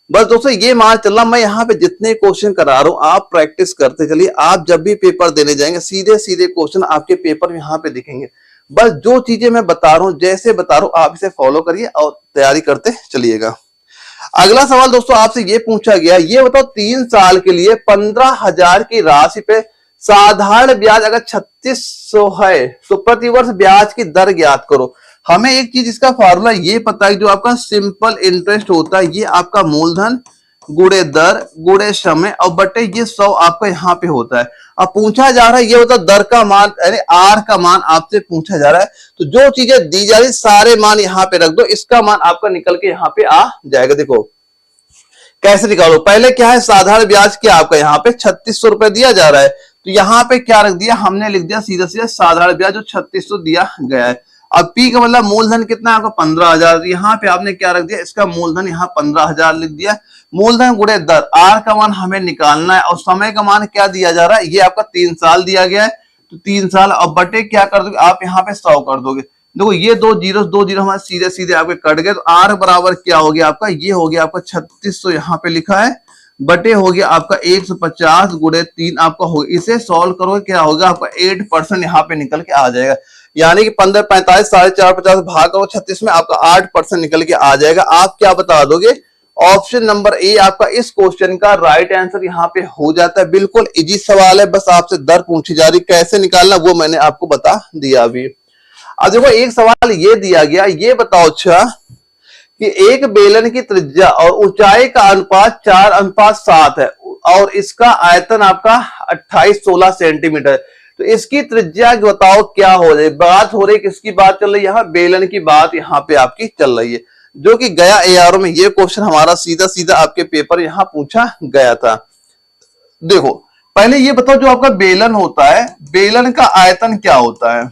बस दोस्तों ये मान चलना, मैं यहाँ पे जितने क्वेश्चन करा रहा हूँ आप प्रैक्टिस करते चलिए, आप जब भी पेपर देने जाएंगे सीधे सीधे क्वेश्चन आपके पेपर में यहाँ पे दिखेंगे। बस जो चीजें मैं बता रहा हूँ जैसे बता रहा हूँ आप इसे फॉलो करिए और तैयारी करते चलिएगा। अगला सवाल दोस्तों आपसे ये पूछा गया, ये बताओ 3 साल के लिए 15,000 की राशि पे साधारण ब्याज अगर 3600 है तो प्रतिवर्ष ब्याज की दर ज्ञात करो। हमें एक चीज इसका फॉर्मूला ये पता है, जो आपका सिंपल इंटरेस्ट होता है ये आपका मूलधन गुणे दर गुणे समय और बटे ये 100 आपका यहाँ पे होता है। अब पूछा जा रहा है ये होता है दर का मान, यानी आर का मान आपसे पूछा जा रहा है। तो जो चीजें दी जा रही सारे मान यहाँ पे रख दो, इसका मान आपका निकल के यहाँ पे आ जाएगा। देखो कैसे निकालो, पहले क्या है साधारण ब्याज क्या आपका यहाँ पे 3600 रुपए दिया जा रहा है, तो यहाँ पे क्या रख दिया हमने, लिख दिया सीधा सीधा साधारण ब्याज जो 3600 दिया गया है। अब पी का मतलब मूलधन कितना है आपका 15,000, यहाँ पे आपने क्या रख दिया इसका मूलधन यहाँ 15,000 लिख दिया। मूलधन गुणे दर, आर का मान हमें निकालना है और समय का मान क्या दिया जा रहा है, ये आपका 3 साल दिया गया है, तो 3 साल और बटे क्या कर दोगे आप यहाँ पे 100 कर दोगे। देखो ये दो जीरो हमारे सीधे सीधे आपके कट गए, तो आर बराबर क्या हो गया आपका, ये हो गया आपका 3600 यहाँ पे लिखा है, बटे हो गया आपका 150 गुणे 3 आपका हो, इसे सॉल्व करोगे क्या होगा आपका 8% यहाँ पे निकल के आ जाएगा। यानी कि 15 45 450 भाग करो 36 में आपका 8% निकल के आ जाएगा। आप क्या बता दोगे, ऑप्शन नंबर ए आपका इस क्वेश्चन का राइट आंसर यहाँ पे हो जाता है। बिल्कुल इजी सवाल है, बस आपसे दर पूछी जा रही, कैसे निकालना वो मैंने आपको बता दिया अभी। अब देखो एक सवाल ये दिया गया, ये बताओ अच्छा कि एक बेलन की त्रिज्या और ऊंचाई का अनुपात 4:7 है और इसका आयतन आपका 28-16 सेंटीमीटर, तो इसकी त्रिज्या बताओ क्या हो रही है। बात हो रही है किसकी बात चल रही है, यहाँ बेलन की बात यहाँ पे आपकी चल रही है, जो कि गया एआरओ में ये क्वेश्चन हमारा सीधा सीधा आपके पेपर यहाँ पूछा गया था। देखो पहले ये बताओ जो आपका बेलन होता है, बेलन का आयतन क्या होता है,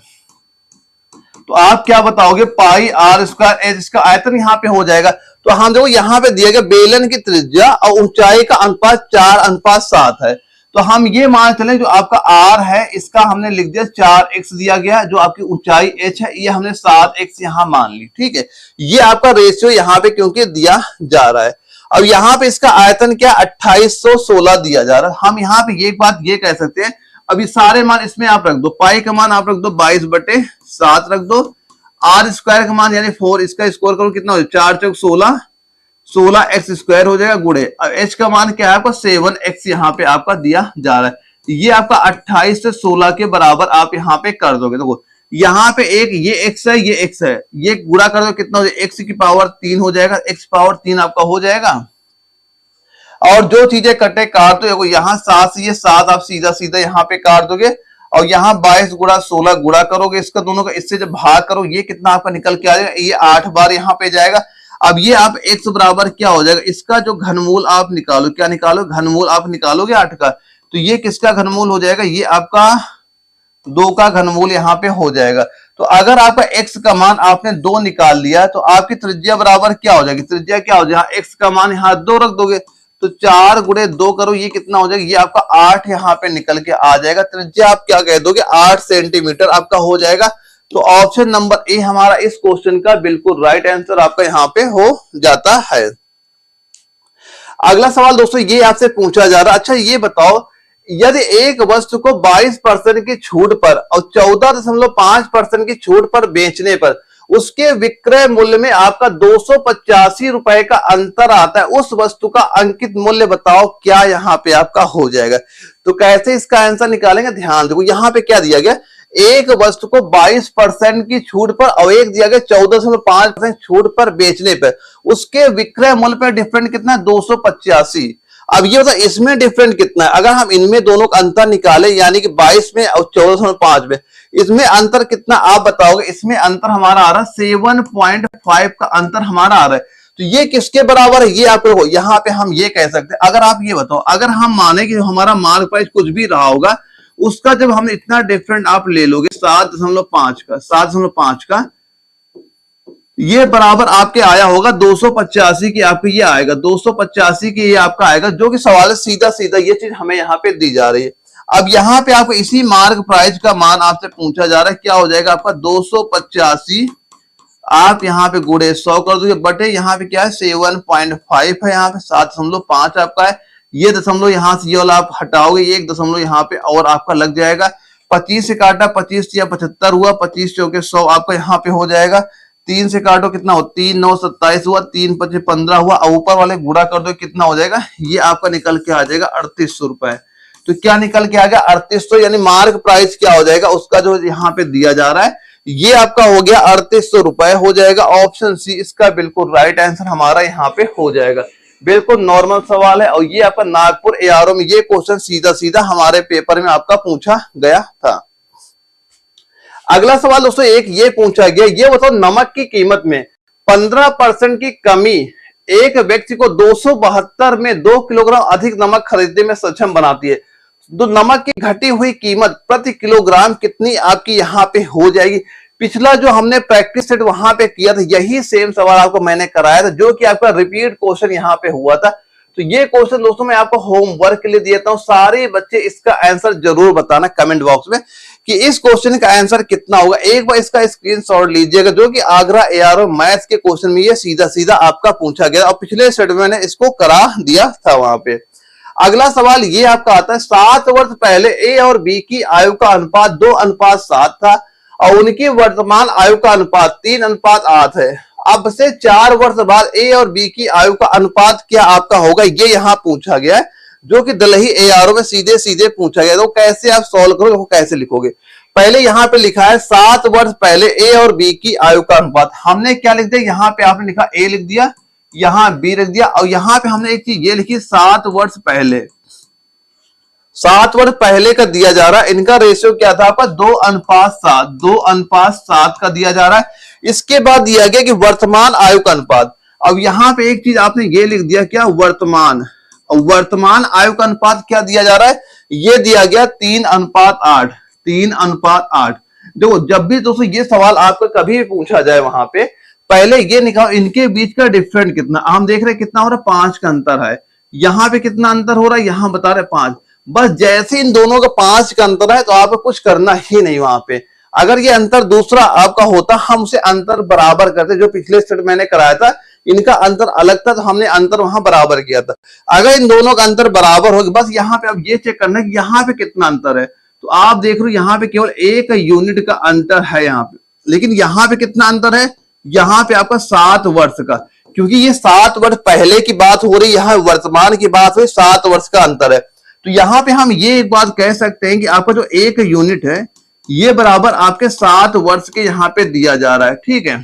तो आप क्या बताओगे पाई आर स्क्वायर एच, इसका आयतन यहाँ पे हो जाएगा। तो हम देखो यहाँ पे दिया गया बेलन की त्रिज्या और ऊंचाई का अनुपात 4:7 है, तो हम ये मान चले जो आपका आर है इसका हमने लिख दिया 4x दिया गया, जो आपकी ऊंचाई h है ये हमने 7x यहाँ मान ली, ठीक है। ये आपका रेशियो यहाँ पे क्योंकि दिया जा रहा है। अब यहाँ पे इसका आयतन क्या 2816 दिया जा रहा है। हम यहाँ पे ये बात ये कह सकते हैं, अभी सारे मान इसमें आप रख दो, पाई का मान आप रख दो 22/7 रख दो, आर स्क्वायर का मान यानी 4 इसका स्क्वायर करो कितना हो जाए 4 चौक 16, 16x स्क्वायर हो जाएगा गुणे, अब h का मान क्या है आपका 7x यहाँ पे आपका दिया जा रहा है, ये आपका 28 से 16 के बराबर आप यहाँ पे कर दोगे। देखो यहाँ पे एक ये x है ये x है, ये गुणा कर दो कितना हो जाएगा x की पावर 3 हो जाएगा, x पावर 3 आपका हो जाएगा। और जो चीजें कटे काट दो, देखो यहाँ 7 से ये 7 आप सीधा सीधा यहाँ पे काट दोगे और यहाँ 22 गुणा 16 गुणा करोगे इसका दोनों का, इससे जब भाग करो ये कितना आपका निकल के आ जाएगा, ये 8 बार यहाँ पे जाएगा। अब ये आप x बराबर क्या हो जाएगा, इसका जो घनमूल आप निकालो, क्या निकालो घनमूल आप निकालोगे 8 का, तो ये किसका घनमूल हो जाएगा, ये आपका 2 का घनमूल यहाँ पे हो जाएगा। तो अगर आपका x का मान आपने 2 निकाल लिया तो आपकी त्रिज्या बराबर क्या हो जाएगी, त्रिज्या क्या हो जाएगा, x का मान यहाँ 2 रख दोगे, तो 4 गुणे 2 करो ये कितना हो जाएगा, ये आपका 8 यहाँ पे निकल के आ जाएगा। त्रिज्या आप क्या कह दोगे 8 सेंटीमीटर आपका हो जाएगा। तो ऑप्शन नंबर ए हमारा इस क्वेश्चन का बिल्कुल राइट आंसर आपका यहाँ पे हो जाता है। अगला सवाल दोस्तों ये आपसे पूछा जा रहा है, अच्छा ये बताओ यदि एक वस्तु को 22% की छूट पर और 14.5% की छूट पर बेचने पर उसके विक्रय मूल्य में आपका 285 रुपए का अंतर आता है, उस वस्तु का अंकित मूल्य बताओ क्या यहाँ पे आपका हो जाएगा। तो कैसे इसका आंसर निकालेंगे, ध्यान देखो यहाँ पे क्या दिया गया, एक वस्तु को 22% की छूट पर और एक दिया गया 14.5% छूट पर बेचने पर उसके विक्रय मूल्य पर डिफरेंट कितना 285। अब ये बताओ इसमें डिफरेंट कितना है, अगर हम इनमें दोनों का अंतर निकाले यानी कि 22 में और 14.5 में, इसमें अंतर कितना आप बताओगे, इसमें अंतर हमारा आ रहा है 7.5 का अंतर हमारा आ रहा है। तो ये किसके बराबर है, ये आप लोग यहाँ पे हम ये कह सकते हैं। अगर आप ये बताओ अगर हम माने कि हमारा मार्क प्राइस कुछ भी रहा होगा उसका जब हम इतना डिफरेंट आप ले लोगे 7.5 का ये बराबर आपके आया होगा 285 की, आपके ये आएगा 285 की ये आपका आएगा, जो कि सवाल है सीधा सीधा ये चीज हमें यहाँ पे दी जा रही है। अब यहाँ पे आपको इसी मार्क प्राइस का मान आपसे पूछा जा रहा है, क्या हो जाएगा आपका 285 आप यहाँ पे गुणे 100 कर दोगे, बटे यहाँ पे क्या है 7.5 है, यहाँ पे 7.5 आपका है, ये दशमलव यहाँ से ये वाला आप हटाओगे, ये एक दशमलव यहाँ पे और आपका लग जाएगा। 25 से काटा 25 या 75 हुआ, 25 चौके 100 आपका यहाँ पे हो जाएगा। 3 से काटो कितना हो 3 9 27 हुआ, 3 5 15 हुआ, ऊपर वाले गुणा कर दो कितना हो जाएगा, ये आपका निकल के आ जाएगा 3800 रुपए। तो क्या निकल के आ गया 3800, यानी मार्क प्राइस क्या हो जाएगा उसका जो यहाँ पे दिया जा रहा है ये आपका हो गया 3800 रुपए हो जाएगा। ऑप्शन सी इसका बिल्कुल राइट आंसर हमारा यहाँ पे हो जाएगा। बिल्कुल नॉर्मल सवाल है और ये आपका नागपुर एआरओ में ये क्वेश्चन सीधा सीधा हमारे पेपर में आपका पूछा गया था। अगला सवाल दोस्तों एक ये पूछा गया, ये बताओ नमक की कीमत में 15% की कमी एक व्यक्ति को 272 में 2 किलोग्राम अधिक नमक खरीदने में सक्षम बनाती है। तो नमक की घटी हुई कीमत प्रति किलोग्राम कितनी आपकी यहाँ पे हो जाएगी। पिछला जो हमने प्रैक्टिस सेट वहां पे किया था यही सेम सवाल आपको मैंने कराया था, जो कि आपका रिपीट क्वेश्चन यहाँ पे हुआ था। तो ये क्वेश्चन दोस्तों मैं आपको होमवर्क के लिए देता हूं, सारे बच्चे इसका आंसर जरूर बताना कमेंट बॉक्स में कि इस क्वेश्चन का आंसर कितना होगा। एक बार इसका स्क्रीनशॉट लीजिएगा, जो कि आगरा एआरओ मैथ्स के क्वेश्चन में ये सीधा सीधा आपका पूछा गया और पिछले सेट में मैंने इसको करा दिया था वहां पे। अगला सवाल ये आपका आता है, 7 वर्ष पहले ए और बी की आयु का अनुपात 2:7 था और उनकी वर्तमान आयु का अनुपात 3:8 है। अब से 4 वर्ष बाद ए और बी की आयु का अनुपात क्या आपका होगा, ये यहाँ पूछा गया है, जो कि दिल्ली एआरओ में सीधे सीधे पूछा गया। तो कैसे आप सॉल्व करोगे, वो कैसे लिखोगे। पहले यहाँ पे लिखा है 7 वर्ष पहले ए और बी की आयु का अनुपात, हमने क्या लिख दिया, यहाँ पे आपने लिखा ए लिख दिया, यहाँ बी लिख दिया और यहाँ पे हमने एक चीज ये लिखी 7 वर्ष पहले। 7 वर्ष पहले का दिया जा रहा है, इनका रेशियो क्या था आपका 2:7, 2:7 का दिया जा रहा है। इसके बाद दिया गया कि वर्तमान आयु का अनुपात। अब यहाँ पे एक चीज आपने ये लिख दिया, क्या वर्तमान, वर्तमान आयु का अनुपात क्या दिया जा रहा है, ये दिया गया 3:8, 3:8। देखो जब भी दोस्तों ये सवाल आपको कभी भी पूछा जाए वहां पे पहले ये निकालो इनके बीच का डिफरेंट कितना। हम देख रहे हैं कितना हो रहा है, 5 का अंतर है। यहाँ पे कितना अंतर हो रहा है, यहाँ बता रहे 5। बस जैसे इन दोनों का 5 का अंतर है तो आपको कुछ करना ही नहीं वहां पे। अगर ये अंतर दूसरा आपका होता, हम उसे अंतर बराबर करते। जो पिछले स्टेट मैंने कराया था इनका अंतर अलग था तो हमने अंतर वहां बराबर किया था। अगर इन दोनों का अंतर बराबर होगा, बस यहाँ पे अब ये चेक करना है कि यहाँ पे कितना अंतर है। तो आप देख रहे हो यहाँ पे केवल 1 यूनिट का अंतर है यहाँ पे, लेकिन यहाँ पे कितना अंतर है, यहाँ पे आपका 7 वर्ष का, क्योंकि ये 7 वर्ष पहले की बात हो रही है, यहाँ वर्तमान की बात हुई, 7 वर्ष का अंतर है। तो यहाँ पे हम ये एक बात कह सकते हैं कि आपका जो 1 यूनिट है ये बराबर आपके 7 वर्ष के यहाँ पे दिया जा रहा है। ठीक है,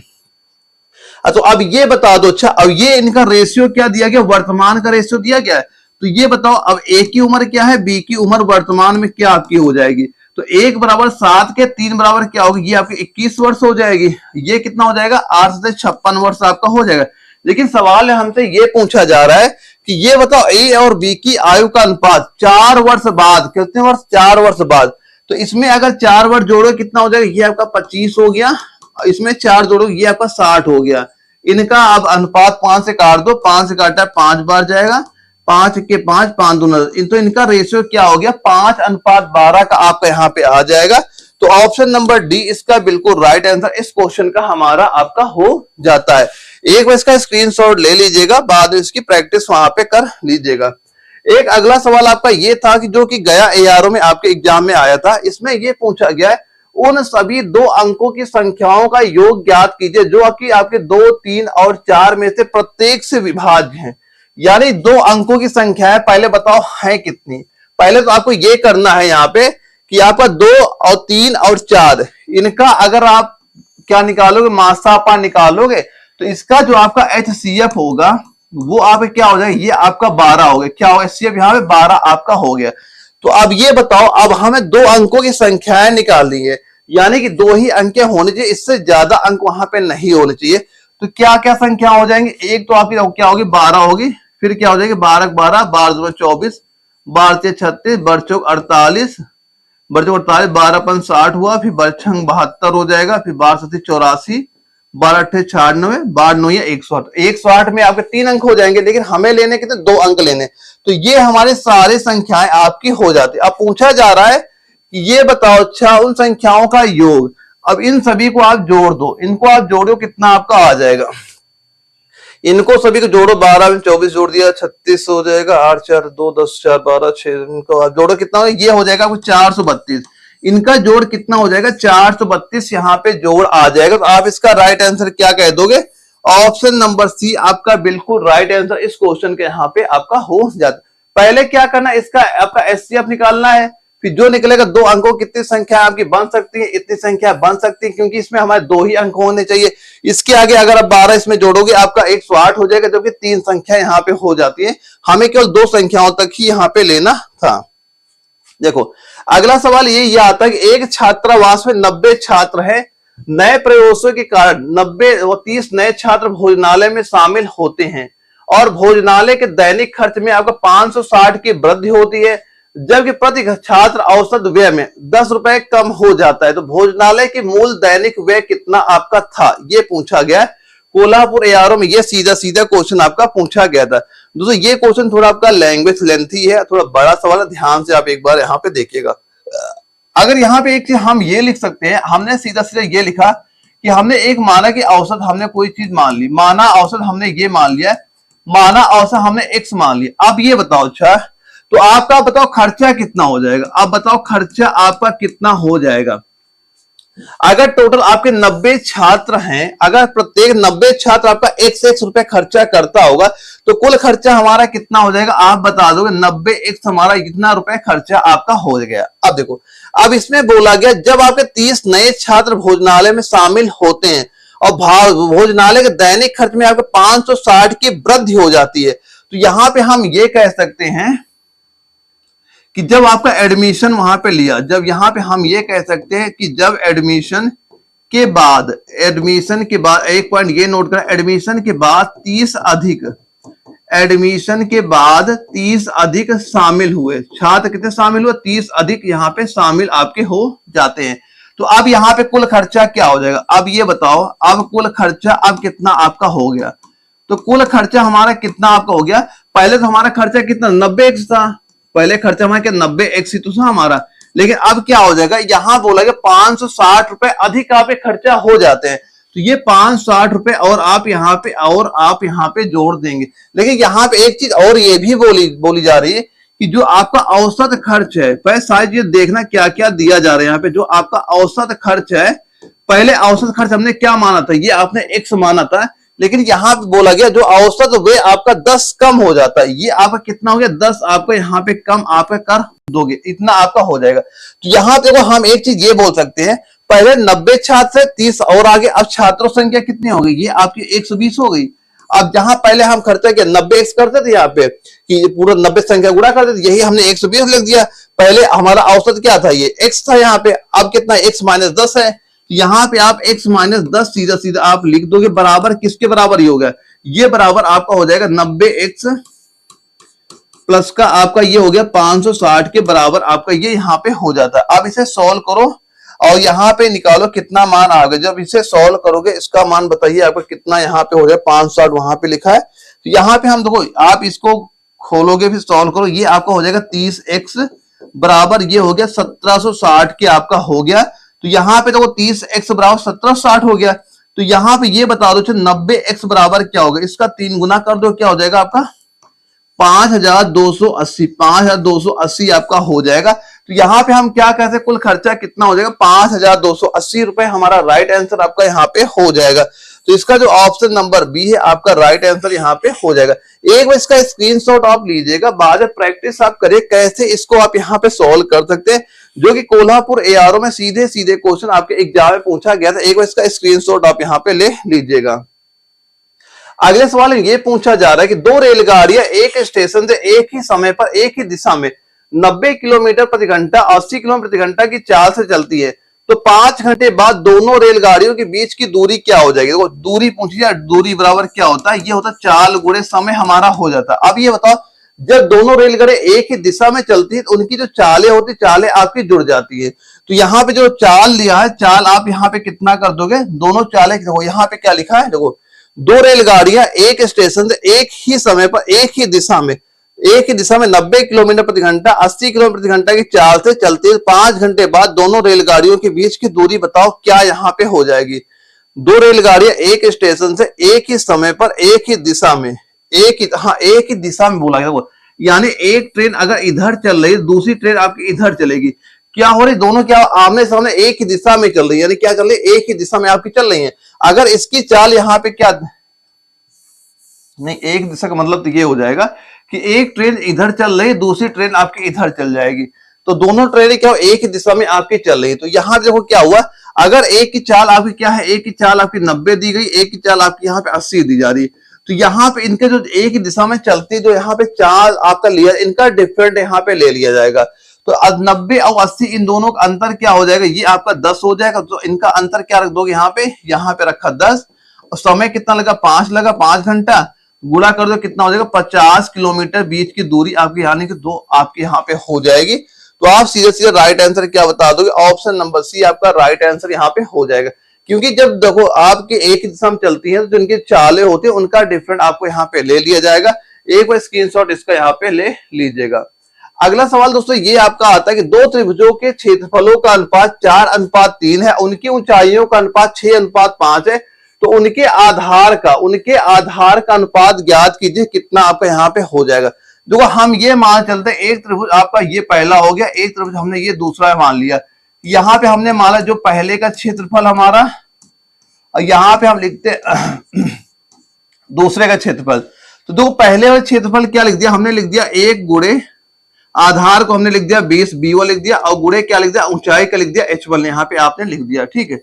तो अब ये बता दो, अच्छा अब ये इनका रेशियो क्या दिया गया, वर्तमान का रेशियो दिया गया है। तो ये बताओ अब ए की उम्र क्या है, बी की उम्र वर्तमान में क्या आपकी हो जाएगी। तो 1 बराबर 7 के 3 बराबर क्या होगी, ये आपकी 21 वर्ष हो जाएगी। ये कितना हो जाएगा, 8 से 56 वर्ष आपका हो जाएगा। लेकिन सवाल हमसे ये पूछा जा रहा है कि ये बताओ ए और बी की आयु का अनुपात 4 वर्ष बाद, कितने वर्ष, 4 वर्ष बाद। तो इसमें अगर 4 वर्ष जोड़ो कितना हो जाएगा, ये आपका 25 हो गया, इसमें 4 जोड़ो ये आपका 60 हो गया। इनका अब अनुपात 5 से काट दो, 5 से काटा 5 बार जाएगा, 5 के 5, 5 दूना, तो इनका रेशियो क्या हो गया 5:12 का आपका यहाँ पे आ जाएगा। तो ऑप्शन नंबर डी इसका बिल्कुल राइट आंसर इस क्वेश्चन का हमारा आपका हो जाता है। एक बार इसका स्क्रीनशॉट ले लीजिएगा, बाद में इसकी प्रैक्टिस वहां पे कर लीजिएगा। एक अगला सवाल आपका ये था कि जो कि गया एआरओ में आपके एग्जाम में आया था, इसमें ये पूछा गया है उन सभी 2 अंकों की संख्याओं का योग ज्ञात कीजिए जो आपके 2, 3 और 4 में से प्रत्येक से विभाज्य है। यानी 2 अंकों की संख्या है, पहले बताओ है कितनी। पहले तो आपको ये करना है यहाँ पे कि आपका 2 और 3 और 4 इनका अगर आप क्या निकालोगे, मासापा निकालोगे, तो इसका जो आपका HCF होगा वो आपका क्या हो जाएगा, ये आपका 12 हो गया। क्या होगा, HCF यहाँ पे 12 आपका हो गया। तो अब ये बताओ, अब हमें 2 अंकों की संख्याएं निकालनी है, यानी कि 2 ही अंक होने चाहिए, इससे ज्यादा अंक वहां पे नहीं होने चाहिए। तो क्या क्या संख्या हो जाएंगे, एक तो आपकी क्या होगी 12 होगी, फिर क्या हो जाएगी 12 12, 12 24, 12 36, 12 48, 12 5 60 हुआ, फिर 12 72 हो जाएगा, फिर 12 84, 12 96, 12 108। 108 में आपके 3 अंक हो जाएंगे, लेकिन हमें लेने कितने 2 अंक लेने। तो ये हमारे सारे संख्याएं आपकी हो जाती है। अब पूछा जा रहा है कि ये बताओ अच्छा उन संख्याओं का योग। अब इन सभी को आप जोड़ दो, इनको आप जोड़ो कितना आपका आ जाएगा, इनको सभी को जोड़ो, 12 में 24 जोड़ दिया 36 हो जाएगा, 8 4 2 10 4 12 6, इनको आप जोड़ो कितना होगा, ये हो जाएगा आपको 432। इनका जोड़ कितना हो जाएगा 432, यहाँ पे जोड़ आ जाएगा। तो आप इसका राइट आंसर क्या कह दोगे, ऑप्शन नंबर सी आपका बिल्कुल राइट आंसर इस क्वेश्चन के यहाँ पे आपका हो जाता। पहले क्या करना, इसका आपका HCF निकालना है। फिर जो निकलेगा 2 अंकों कितनी संख्या आपकी बन सकती है, इतनी संख्या बन सकती है, क्योंकि इसमें हमारे 2 ही अंक होने चाहिए। इसके आगे अगर आप 12 इसमें जोड़ोगे आपका 108 हो जाएगा, जबकि 3 संख्या यहाँ पे हो जाती है। हमें केवल 2 संख्याओं तक ही यहाँ पे लेना था। देखो अगला सवाल ये आता है कि एक छात्रावास में 90 छात्र हैं। नए प्रयोगों के कारण 30 नए छात्र भोजनालय में शामिल होते हैं और भोजनालय के दैनिक खर्च में आपका 560 की वृद्धि होती है, जबकि प्रति छात्र औसत व्यय में 10 रुपए कम हो जाता है। तो भोजनालय की मूल दैनिक व्यय कितना आपका था, ये पूछा गया है कोल्हापुर एआरओ में। ये सीधा सीधा क्वेश्चन आपका पूछा गया था। दोस्तों ये क्वेश्चन थोड़ा आपका लैंग्वेज लेंथी है, थोड़ा बड़ा सवाल है, ध्यान से आप एक बार यहाँ पे देखिएगा। अगर यहाँ पे एक चीज हम ये लिख सकते हैं, हमने सीधा सीधा ये लिखा कि हमने एक माना की औसत, हमने कोई चीज मान ली, माना औसत हमने ये मान लिया, माना औसत हमने x मान लिया। अब ये बताओ अच्छा, तो आपका बताओ खर्चा कितना हो जाएगा। अब बताओ खर्चा आपका कितना हो जाएगा। अगर टोटल आपके 90 छात्र हैं, अगर प्रत्येक 90 छात्र आपका x रुपए खर्चा करता होगा, तो कुल खर्चा हमारा कितना हो जाएगा आप बता दोगे। 90x हमारा इतना रुपए खर्चा आपका हो गया। अब देखो, अब इसमें बोला गया जब आपके 30 नए छात्र भोजनालय में शामिल होते हैं और भोजनालय के दैनिक खर्च में आपके 560 की वृद्धि हो जाती है, तो यहां पे हम ये कह सकते हैं कि जब आपका एडमिशन वहां पे लिया, जब यहां पे हम ये कह सकते हैं कि जब एडमिशन के बाद एक पॉइंट ये नोट करें, एडमिशन के बाद 30 अधिक शामिल हुए छात्र, कितने शामिल हुए 30 अधिक यहां पे शामिल आपके हो जाते हैं। तो अब यहां पे कुल खर्चा क्या हो जाएगा, अब ये बताओ, अब कुल खर्चा अब कितना आपका हो गया। तो कुल खर्चा हमारा कितना आपका हो गया। पहले तो हमारा खर्चा कितना 90x था, पहले खर्चा हमारा क्या 90x ही तो था हमारा, लेकिन अब क्या हो जाएगा, यहां बोला गया 560 रुपए अधिक आप खर्चा हो जाते हैं। तो ये 560 रुपए और आप यहाँ पे जोड़ देंगे। लेकिन यहाँ पे एक चीज और ये भी बोली जा रही है कि जो आपका औसत खर्च है, पहले शायद ये देखना क्या क्या दिया जा रहा है यहाँ पे। जो आपका औसत खर्च है, पहले औसत खर्च हमने क्या माना था, ये आपने x माना था, लेकिन यहां पे बोला गया जो औसत वे आपका 10 कम हो जाता है। ये आपका कितना हो गया 10 आपका यहाँ पे कम आपका कर दोगे, इतना आपका हो जाएगा। तो यहाँ पे हम एक चीज ये बोल सकते हैं, पहले 90 छात्र से 30 और आगे अब छात्रों संख्या कितनी हो गई, ये आपकी 120 हो गई। अब जहां पहले हम खर्चा क्या 90x करते थे यहाँ पे कि पूरा 90 संख्या गुणा करते थे, यही हमने 120 लिख दिया। पहले हमारा औसत क्या था, ये x था यहाँ पे, अब कितना x माइनस 10 है। यहाँ पे आप x माइनस 10 सीधा सीधा आप लिख दोगे, बराबर किसके बराबर ही होगा, ये बराबर आपका हो जाएगा 90x प्लस का आपका ये हो गया 560 के बराबर आपका ये यहाँ पे हो जाता है। अब इसे सॉल्व करो और यहाँ पे निकालो कितना मान आ गया। जब इसे सॉल्व करोगे इसका मान बताइए आपका कितना यहाँ पे हो जाए, 560 वहां पे लिखा है। तो यहाँ पे हम देखो, आप इसको खोलोगे फिर सॉल्व करो, ये आपका हो जाएगा 30x बराबर ये हो गया 1760 के आपका हो गया। तो यहाँ पे देखो 30x बराबर 1760 हो गया। तो यहाँ पे ये बता दो 90x बराबर क्या होगा, इसका 3 गुना कर दो, क्या हो जाएगा आपका 5280 आपका हो जाएगा। तो यहाँ पे हम क्या कहते हैं, कुल खर्चा कितना हो जाएगा 5280 रुपए हमारा राइट आंसर आपका यहाँ पे हो जाएगा। तो इसका जो ऑप्शन नंबर बी है आपका राइट आंसर यहाँ पे हो जाएगा। एक बार इसका स्क्रीनशॉट आप लीजिएगा, बाद में प्रैक्टिस आप करिए कैसे इसको आप यहाँ पे सॉल्व कर सकते हैं, जो कि कोल्हापुर एआरओ में सीधे सीधे क्वेश्चन आपके एग्जाम में पूछा गया था। एक बार इसका स्क्रीनशॉट आप यहाँ पे ले लीजिएगा। अगले सवाल में ये पूछा जा रहा है कि 2 रेलगाड़ियां एक स्टेशन से एक ही समय पर एक ही दिशा में 90 किलोमीटर प्रति घंटा 80 किलोमीटर प्रति घंटा की चाल से चलती है, तो 5 घंटे बाद दोनों रेलगाड़ियों के बीच की दूरी क्या हो जाएगी। देखो दूरी पूछी जाए, दूरी बराबर क्या होता है, ये होता है चाल गुणे समय हमारा हो जाता है। अब ये बताओ, जब दोनों रेलगाड़ियां एक ही दिशा में चलती है तो उनकी जो चालें होती है, चालें आपकी जुड़ जाती है। तो यहाँ पे जो चाल लिया है, चाल आप यहाँ पे कितना कर दोगे, दोनों चालें देखो यहाँ पे क्या लिखा है, देखो 2 रेलगाड़ियां एक स्टेशन से एक ही समय पर एक ही दिशा में 90 किलोमीटर प्रति घंटा 80 किलोमीटर प्रति घंटा की चाल से चलती है। 5 घंटे बाद दोनों रेलगाड़ियों के बीच की दूरी बताओ क्या यहाँ पे हो जाएगी। 2 रेलगाड़ियां एक स्टेशन से एक ही समय पर एक ही दिशा में एक ही दिशा में बोला गया, यानी एक ट्रेन अगर इधर चल रही है, दूसरी ट्रेन आपकी इधर चलेगी, क्या हो रही, दोनों क्या आमने सामने एक ही दिशा में चल रही है, यानी क्या चल रही है, एक ही दिशा में आपकी चल रही है। अगर इसकी चाल यहाँ पे क्या नहीं, एक दिशा का मतलब तो ये हो जाएगा कि एक ट्रेन इधर चल रही है, दूसरी ट्रेन आपकी इधर चल जाएगी। तो दोनों ट्रेनें क्या हो, एक ही दिशा में आपकी चल रही है। तो यहाँ देखो क्या हुआ, अगर एक की चाल आपकी क्या है, एक की चाल आपकी 90 दी गई, एक की चाल आपकी यहाँ पे 80 दी जा रही है। तो यहाँ पे इनके जो एक ही दिशा में चलती है, जो यहाँ पे चाल आपका लिया, इनका डिफरेंट यहाँ पे ले लिया जाएगा। तो 90 और 80 इन दोनों का अंतर क्या हो जाएगा, ये आपका 10 हो जाएगा। तो इनका अंतर क्या रख दोगे यहाँ पे रखा 10, और समय कितना लगा, 5 लगा, 5 घंटा, गुणा कर दो कितना हो जाएगा, 50 किलोमीटर बीच की दूरी आपकी यानी कि 2 आपके यहाँ पे हो जाएगी। तो आप सीधे सीधे राइट आंसर क्या बता दोगे, ऑप्शन नंबर सी आपका राइट आंसर यहाँ पे हो जाएगा। क्योंकि जब देखो आपके एक ही दिशा में चलती हैं तो जिनकी चालें होती हैं उनका डिफरेंट आपको यहाँ पे ले लिया जाएगा। एक बार स्क्रीनशॉट इसका यहाँ पे ले लीजिएगा। अगला सवाल दोस्तों ये आपका आता है कि दो त्रिभुजों के क्षेत्रफलों का अनुपात 4:3 है, उनकी ऊंचाइयों का अनुपात 6:5 है, तो उनके आधार का अनुपात ज्ञात कीजिए, कितना आपका यहाँ पे हो जाएगा। देखो हम ये मान चलते हैं, एक त्रिभुज आपका ये पहला हो गया, एक त्रिभुज हमने ये दूसरा मान लिया। यहाँ पे हमने माना जो पहले का क्षेत्रफल हमारा, और यहाँ पे हम लिखते दूसरे का क्षेत्रफल। तो दो पहले वाले क्षेत्रफल क्या लिख दिया हमने, लिख दिया 1 गुणे आधार को हमने लिख दिया 20 b1 लिख दिया, और गुणे क्या लिख दिया, ऊंचाई का लिख दिया h1 यहाँ पे आपने लिख दिया, ठीक है।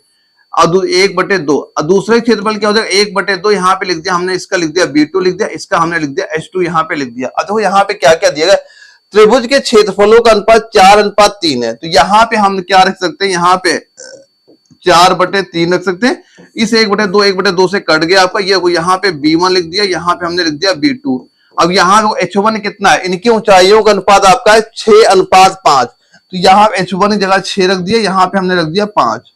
और 1/2, और दूसरे क्षेत्रफल क्या हो जाएगा 1/2, यहाँ पे लिख दिया हमने, इसका लिख दिया b2 लिख दिया, इसका हमने लिख दिया h2 यहाँ पे लिख दिया। देखो यहाँ पे क्या क्या दिया गया, त्रिभुज के क्षेत्रफलों का अनुपात 4:3 है, तो यहाँ पे हम क्या रख सकते हैं, यहाँ पे 4/3 रख सकते हैं। इस 1/2 से कट गया आपका ये, यहाँ पे b1 लिख दिया, यहाँ पे हमने लिख दिया b2। अब यहाँ h1 कितना है, इनकी ऊंचाइयों का अनुपात आपका है 6:5, तो यहाँ h1 की जगह 6 रख दिया, यहाँ पे हमने रख दिया 5।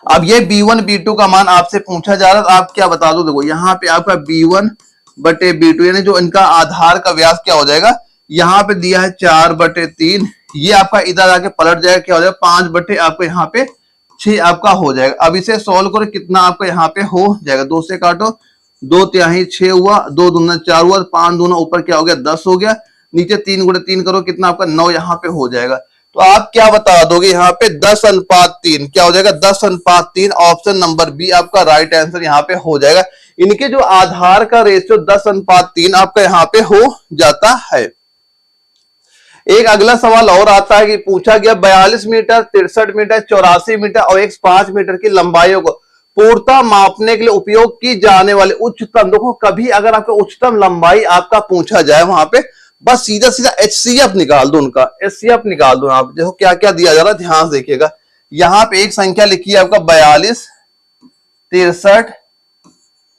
अब ये b1 b2 का मान आपसे पूछा जा रहा है, तो आप क्या बता दो, देखो यहाँ पे आपका b1/b2 यानी जो इनका आधार का व्यास क्या हो जाएगा, यहाँ पे दिया है 4/3, ये आपका इधर आके पलट जाएगा, क्या हो जाएगा 5 आपको यहाँ पे 6 आपका हो जाएगा। अब इसे सोल्व करो, कितना आपका यहाँ पे हो जाएगा, 2 से काटो, 2 तिहाई 6 हुआ, 2 दूना 4 हुआ, 5 दूना ऊपर क्या हो गया 10 हो गया, नीचे 3 गुणे 3 करो, कितना आपका 9 यहाँ पे हो जाएगा। तो आप क्या बता दोगे यहाँ पे 10:3 क्या हो जाएगा, 10:3, ऑप्शन नंबर बी आपका राइट आंसर यहाँ पे हो जाएगा। इनके जो आधार का रेशियो 10:3 आपका यहाँ पे हो जाता है। एक अगला सवाल और आता है कि पूछा गया 42 मीटर, 63 मीटर, 84 मीटर और 105 मीटर की लंबाइयों को पूर्णतः मापने के लिए उपयोग की जाने वाले उच्चतम, देखो कभी अगर आपका उच्चतम लंबाई आपका पूछा जाए वहां पे बस सीधा सीधा HCF निकाल दो, उनका HCF निकाल दो। आप देखो क्या क्या दिया जा रहा है, ध्यान से देखिएगा। यहाँ पे एक संख्या लिखी है आपका 42, 63,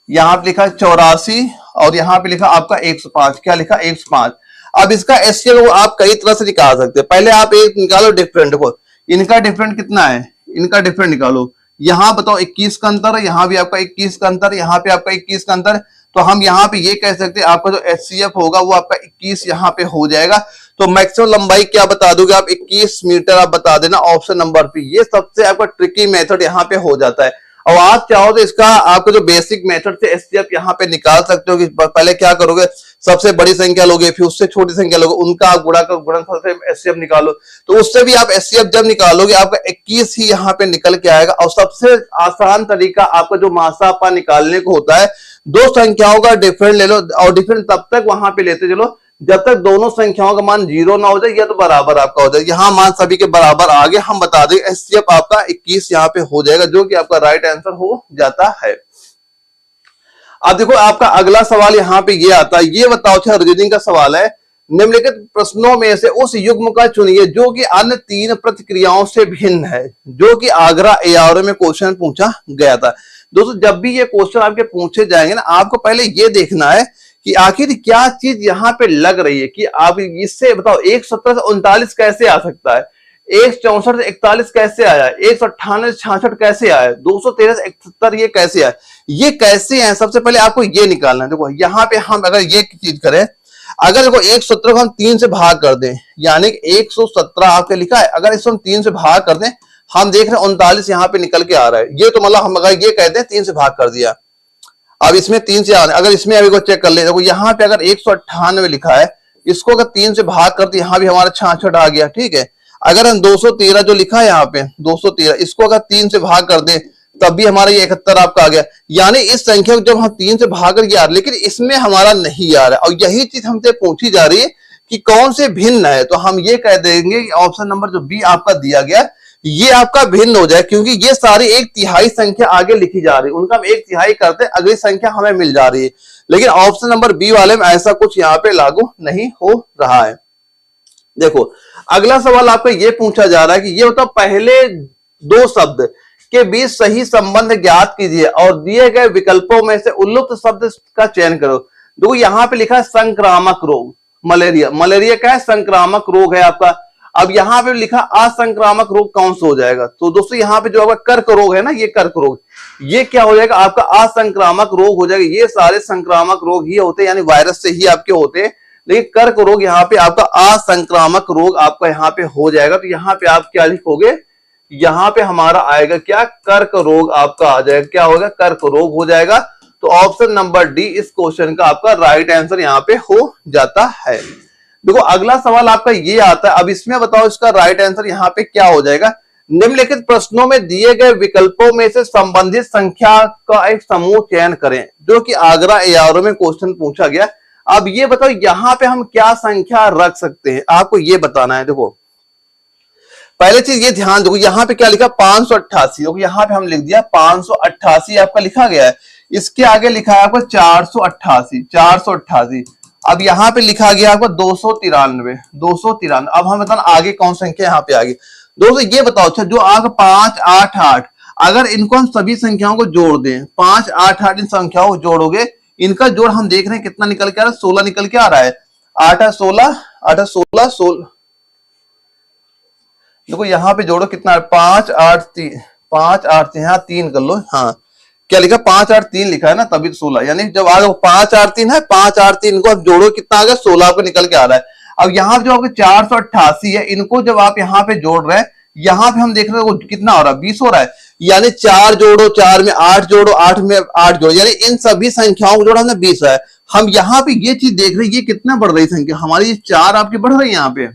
यहाँ पे लिखा 84 और यहाँ पे लिखा आपका 105, क्या लिखा 105। अब इसका HCF आप कई तरह से निकाल सकते हैं। पहले आप एक निकालो डिफरेंट को, इनका डिफरेंट कितना है, इनका डिफरेंट निकालो। यहाँ बताओ 21 का अंतर है, यहाँ भी आपका 21 का अंतर, यहाँ पे आपका 21 का अंतर। तो हम यहाँ पे ये कह सकते हैं आपका जो HCF होगा वो आपका 21 यहाँ पे हो जाएगा। तो मैक्सिमम लंबाई क्या बता दोगे आप, 21 मीटर आप बता देना, ऑप्शन नंबर बी। ये सबसे आपका ट्रिकी मेथड यहाँ पे हो जाता है। और आप चाहो तो इसका आपको जो बेसिक मेथड से HCF यहाँ पे निकाल सकते हो कि पहले क्या करोगे, सबसे बड़ी संख्या लोगे, फिर उससे छोटी संख्या लोगे, उनका आप गुणनफल से HCF निकालो। तो उससे भी आप HCF जब निकालोगे आपका 21 ही यहाँ पे निकल के आएगा। और सबसे आसान तरीका आपका जो मासापा निकालने को होता है, दो संख्याओं का डिफरेंट ले लो, और डिफरेंट तब तक वहां पे लेते चलो जब तक दोनों संख्याओं का मान 0 ना हो जाए या तो बराबर आपका हो जाए। यहाँ मान सभी के बराबर आ गए, हम बता दें HCF आपका 21 यहाँ पे हो जाएगा, जो कि आपका राइट आंसर हो जाता है। अब देखो आपका अगला सवाल यहाँ पे ये आता है, ये बताओ, अच्छा रीजनिंग का सवाल है, निम्नलिखित प्रश्नों में से उस युग्म का चुनिए जो कि अन्य 3 प्रतिक्रियाओं से भिन्न है, जो कि आगरा ARO में क्वेश्चन पूछा गया था। दोस्तों जब भी ये क्वेश्चन आपके पूछे जाएंगे ना, आपको पहले ये देखना है कि आखिर क्या चीज यहाँ पे लग रही है, कि आप इससे बताओ 170 से 39 कैसे आ सकता है, 164 से 41 कैसे आया, 198 से 66 कैसे आया, 213 से 71 ये कैसे आया, ये कैसे है, सबसे पहले आपको ये निकालना है। देखो यहाँ पे हम अगर ये चीज करें, अगर देखो 170 को हम 3 से भाग कर दें, यानी 117 आपके लिखा है, अगर इसको हम 3 से भाग कर दें, हम देख रहे हैं 39 यहाँ पे निकल के आ रहा है। ये तो मतलब हम अगर ये कहते हैं 3 से भाग कर दिया, अब इसमें 3 से आने, अगर इसमें अभी को चेक कर ले, देखो यहाँ पे अगर 198 लिखा है, इसको अगर 3 से भाग करते यहाँ भी हमारा 66 आ गया, ठीक है। अगर हम 213 जो लिखा है यहाँ पे 213, इसको अगर 3 से भाग कर दे तब भी हमारा ये 71 आपका आ गया। यानी इस संख्या को जब हम 3 से भाग कर आ रहा, लेकिन इसमें हमारा नहीं आ रहा है, और यही चीज हमसे पूछी जा रही है कि कौन से भिन्न है, तो हम ये कह देंगे कि ऑप्शन नंबर जो बी आपका दिया गया ये आपका भिन्न हो जाए, क्योंकि ये सारी एक तिहाई संख्या आगे लिखी जा रही है, उनका हम एक तिहाई करते हैं, अगली संख्या हमें मिल जा रही है। लेकिन ऑप्शन नंबर बी वाले में ऐसा कुछ यहाँ पे लागू नहीं हो रहा है। देखो अगला सवाल आपका ये पूछा जा रहा है कि ये बताओ पहले दो शब्द के बीच सही संबंध ज्ञात कीजिए और दिए गए विकल्पों में से उल्लिखित शब्द का चयन करो। देखो यहाँ पे लिखा है संक्रामक रोग, मलेरिया। मलेरिया क्या है? संक्रामक रोग है आपका। अब यहाँ पे लिखा असंक्रामक रोग कौन सा हो जाएगा? तो दोस्तों यहाँ पे जो आपका कर्क रोग है ना, ये कर्क रोग, ये क्या हो जाएगा? आपका असंक्रामक रोग हो जाएगा। ये सारे संक्रामक रोग ही होते हैं, यानी वायरस से ही आपके होते हैं, लेकिन कर्क रोग यहाँ पे आपका असंक्रामक रोग आपका यहाँ पे हो जाएगा। तो यहाँ पे आप क्या लिखोगे? यहाँ पे हमारा आएगा क्या? कर्क रोग आपका आ जाएगा। क्या होगा? कर्क रोग हो जाएगा। तो ऑप्शन नंबर डी इस क्वेश्चन का आपका राइट आंसर यहाँ पे हो जाता है। देखो अगला सवाल आपका ये आता है, अब इसमें बताओ इसका राइट आंसर यहाँ पे क्या हो जाएगा? निम्नलिखित प्रश्नों में दिए गए विकल्पों में से संबंधित संख्या का एक समूह चयन करें, जो कि आगरा एआरओ में क्वेश्चन पूछा गया। अब ये बताओ यहाँ पे हम क्या संख्या रख सकते हैं, आपको ये बताना है। देखो पहले चीज ये ध्यान दो, यहाँ पे क्या लिखा? 588। देखो यहाँ पे हम लिख दिया 588 आपका लिखा गया है। इसके आगे लिखा है आपका 488, 488। अब यहाँ पे लिखा गया आपका 293, 293। अब हम बताना आगे कौन संख्या यहाँ पे आगे। दोस्तों ये बताओ, अच्छा जो आगे 588, अगर इनको हम सभी संख्याओं को जोड़ दें, 588 इन संख्याओं को जोड़ोगे, इनका जोड़ हम देख रहे हैं कितना निकल के आ रहा है? 16 निकल के आ रहा है। 8 16, 8 16 16। देखो यहाँ पे जोड़ो कितना है? 5 8 3, 5 8 3, हाँ 3 कर लो। हाँ क्या लिखा? 5 8 3 लिखा है ना, तभी 16। यानी जब आगे 5 8 3 है, 5 8 3 को आप जोड़ो कितना आ गया? 16 आपको निकल के आ रहा है। अब यहाँ पे जो आपके 488 है, इनको जब आप यहाँ पे जोड़ रहे हैं, यहाँ पे हम देख रहे हैं कितना हो रहा है? 20 हो रहा है। यानी 4 जोड़ो, 4 में 8 जोड़ो, 8 में 8 जोड़ो, यानी इन सभी संख्याओं को जोड़ा हमने 20 है। हम यहाँ पे ये चीज देख रहे हैं, ये कितना बढ़ रही संख्या हमारी? 4 आपकी बढ़ रही है यहाँ पे।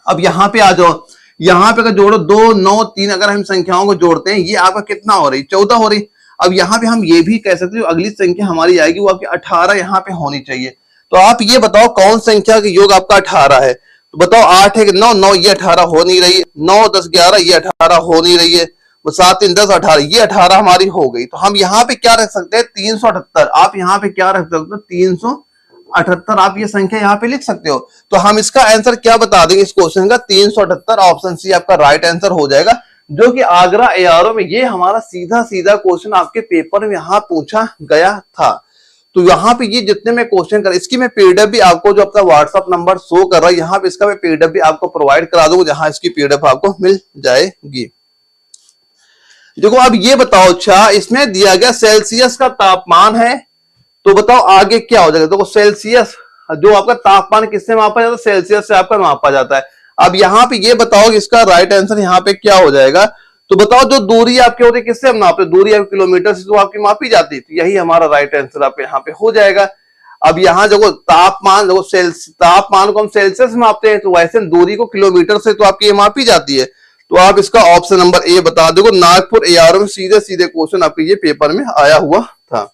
अब यहाँ पे आ जाओ, यहाँ पे अगर जोड़ो 2 9 3, अगर हम संख्याओं को जोड़ते हैं, ये आपका कितना हो रही? 14 हो रही। अब यहाँ पे हम ये भी कह सकते हैं अगली संख्या हमारी आएगी वो आपकी 18 यहाँ पे होनी चाहिए। तो आप ये बताओ कौन संख्या का योग आपका 18 है? तो बताओ 8 है कि 9, 9 ये 18 हो नहीं रही है। 9 10 11 ये 18 हो नहीं रही है। 7 3 10 18, ये 18 हमारी हो गई। तो हम यहाँ पे क्या रख सकते हैं? 378। आप यहाँ पे क्या रख सकते हो? 378 आप ये संख्या यहाँ पे लिख सकते हो। तो हम इसका आंसर क्या बता देंगे इस क्वेश्चन का? 378। ऑप्शन सी आपका राइट आंसर हो जाएगा, जो कि आगरा एआरओ में ये हमारा सीधा सीधा क्वेश्चन आपके पेपर में यहाँ पूछा गया था। तो यहाँ पे ये जितने मैं क्वेश्चन कर, इसकी मैं पीडीएफ भी आपको जो अपना व्हाट्सएप नंबर शो कर रहा है यहाँ पे, इसका मैं पीडीएफ भी आपको प्रोवाइड करा दूंगा, जहां इसकी पीडीएफ आपको मिल जाएगी। देखो अब ये बताओ, अच्छा इसमें दिया गया सेल्सियस का तापमान है, तो बताओ आगे क्या हो जाएगा? देखो सेल्सियस जो आपका तापमान किससे मापा जाता है? सेल्सियस से आपका मापा जाता है। अब यहाँ पे ये बताओ कि इसका राइट आंसर यहाँ पे क्या हो जाएगा? तो बताओ जो दूरी आपकी होती है किससे हम नापते? दूरी आपकी किलोमीटर से तो आपकी मापी जाती है, तो यही हमारा राइट आंसर आपके यहाँ पे हो जाएगा। अब यहाँ देखो तापमान, देखो तापमान को हम सेल्सियस मापते हैं, तो वैसे दूरी को किलोमीटर से तो आपकी ये मापी जाती है। तो आप इसका ऑप्शन नंबर ए बता दो। नागपुर एआरओ में सीधे सीधे क्वेश्चन आपके ये पेपर में आया हुआ था।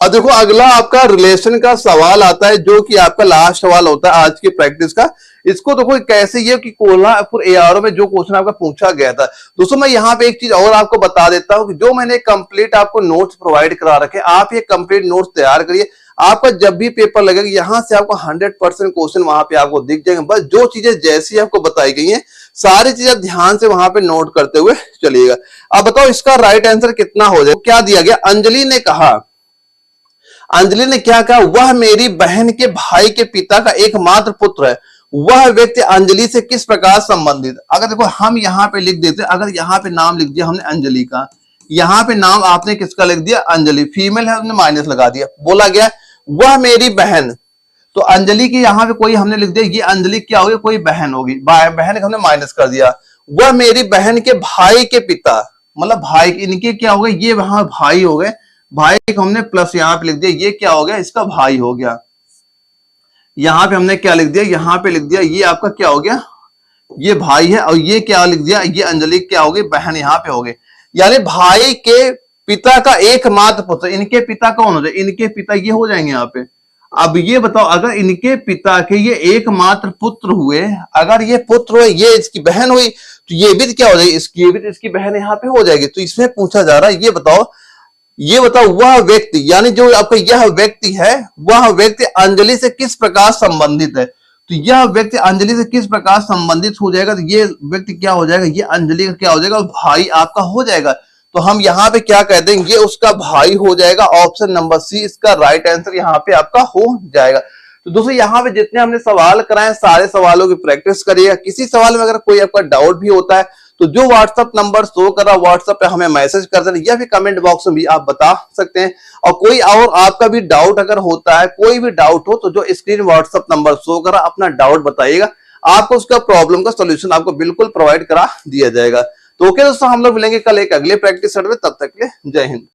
अब देखो अगला आपका रिलेशन का सवाल आता है, जो कि आपका लास्ट सवाल होता है आज की प्रैक्टिस का। इसको देखो कैसे ये कि कोल्हापुर एआरओ में जो क्वेश्चन आपका पूछा गया था। दोस्तों मैं यहाँ पे एक चीज और आपको बता देता हूँ कि जो मैंने कंप्लीट आपको नोट्स प्रोवाइड करा रखे, आप ये कंप्लीट नोट्स तैयार करिए। आपका जब भी पेपर लगेगा यहाँ से आपको 100% क्वेश्चन वहां पे आपको दिख जाएंगे। बस जो चीजें जैसी आपको बताई गई है सारी चीजें ध्यान से वहां पे नोट करते हुए चलिएगा। अब बताओ इसका राइट आंसर कितना हो जाए? क्या दिया गया? अंजलि ने कहा, अंजलि ने क्या कहा? वह मेरी बहन के भाई के पिता का एकमात्र पुत्र है। वह व्यक्ति अंजलि से किस प्रकार संबंधित? अगर देखो हम यहाँ पे लिख देते, अगर यहाँ पे नाम लिख दिया हमने अंजलि का, यहाँ पे नाम आपने किसका लिख दिया? अंजलि, फीमेल है, हमने माइनस लगा दिया। बोला गया वह मेरी बहन, तो अंजलि की यहाँ पे कोई हमने लिख दिया, ये अंजलि क्या होगी? कोई बहन होगी, बहन का हमने माइनस कर दिया। वह मेरी बहन के भाई के पिता, मतलब भाई इनके क्या हो गए? ये वहां भाई हो गए, भाई को हमने प्लस यहाँ पे लिख दिया, ये क्या हो गया? इसका भाई हो गया। यहाँ पे हमने क्या लिख दिया? यहाँ पे लिख दिया ये आपका क्या हो गया? ये भाई है, और ये क्या लिख दिया? ये अंजलि क्या हो गई? बहन यहाँ पे हो गई। यानी भाई के पिता का एकमात्र पुत्र, इनके पिता कौन हो जाए? इनके पिता ये हो जाएंगे यहाँ पे। अब ये बताओ, अगर इनके पिता के ये एकमात्र पुत्र हुए, अगर ये पुत्र हुए, ये इसकी बहन हुई, तो ये भी क्या हो जाएगी, इसकी ये भी तो इसकी बहन यहाँ पे हो जाएगी। तो इसमें पूछा जा रहा है, ये बताओ वह व्यक्ति, यानी जो आपका यह व्यक्ति है, वह व्यक्ति अंजलि से किस प्रकार संबंधित है। तो यह व्यक्ति अंजलि से किस प्रकार संबंधित हो जाएगा, तो ये व्यक्ति क्या हो जाएगा, ये अंजलि का क्या हो जाएगा, भाई आपका हो जाएगा। तो हम यहाँ पे क्या कह देंगे, ये उसका भाई हो जाएगा। ऑप्शन नंबर सी इसका राइट आंसर यहाँ पे आपका हो जाएगा। तो दोस्तों यहाँ पे जितने हमने सवाल कराए, सारे सवालों की प्रैक्टिस करिएगा। किसी सवाल में अगर कोई आपका डाउट भी होता है तो जो व्हाट्सएप नंबर शो कर रहा है, व्हाट्सएप पे हमें मैसेज कर देना, या फिर कमेंट बॉक्स में भी आप बता सकते हैं। और कोई और आपका भी डाउट अगर होता है, कोई भी डाउट हो, तो जो स्क्रीन व्हाट्सएप नंबर शो कर रहा है, अपना डाउट बताइएगा, आपको उसका प्रॉब्लम का सोल्यूशन आपको बिल्कुल प्रोवाइड करा दिया जाएगा। तो ओके दोस्तों, हम लोग मिलेंगे कल एक अगले प्रैक्टिस सेट में, तब तक के लिए जय हिंद।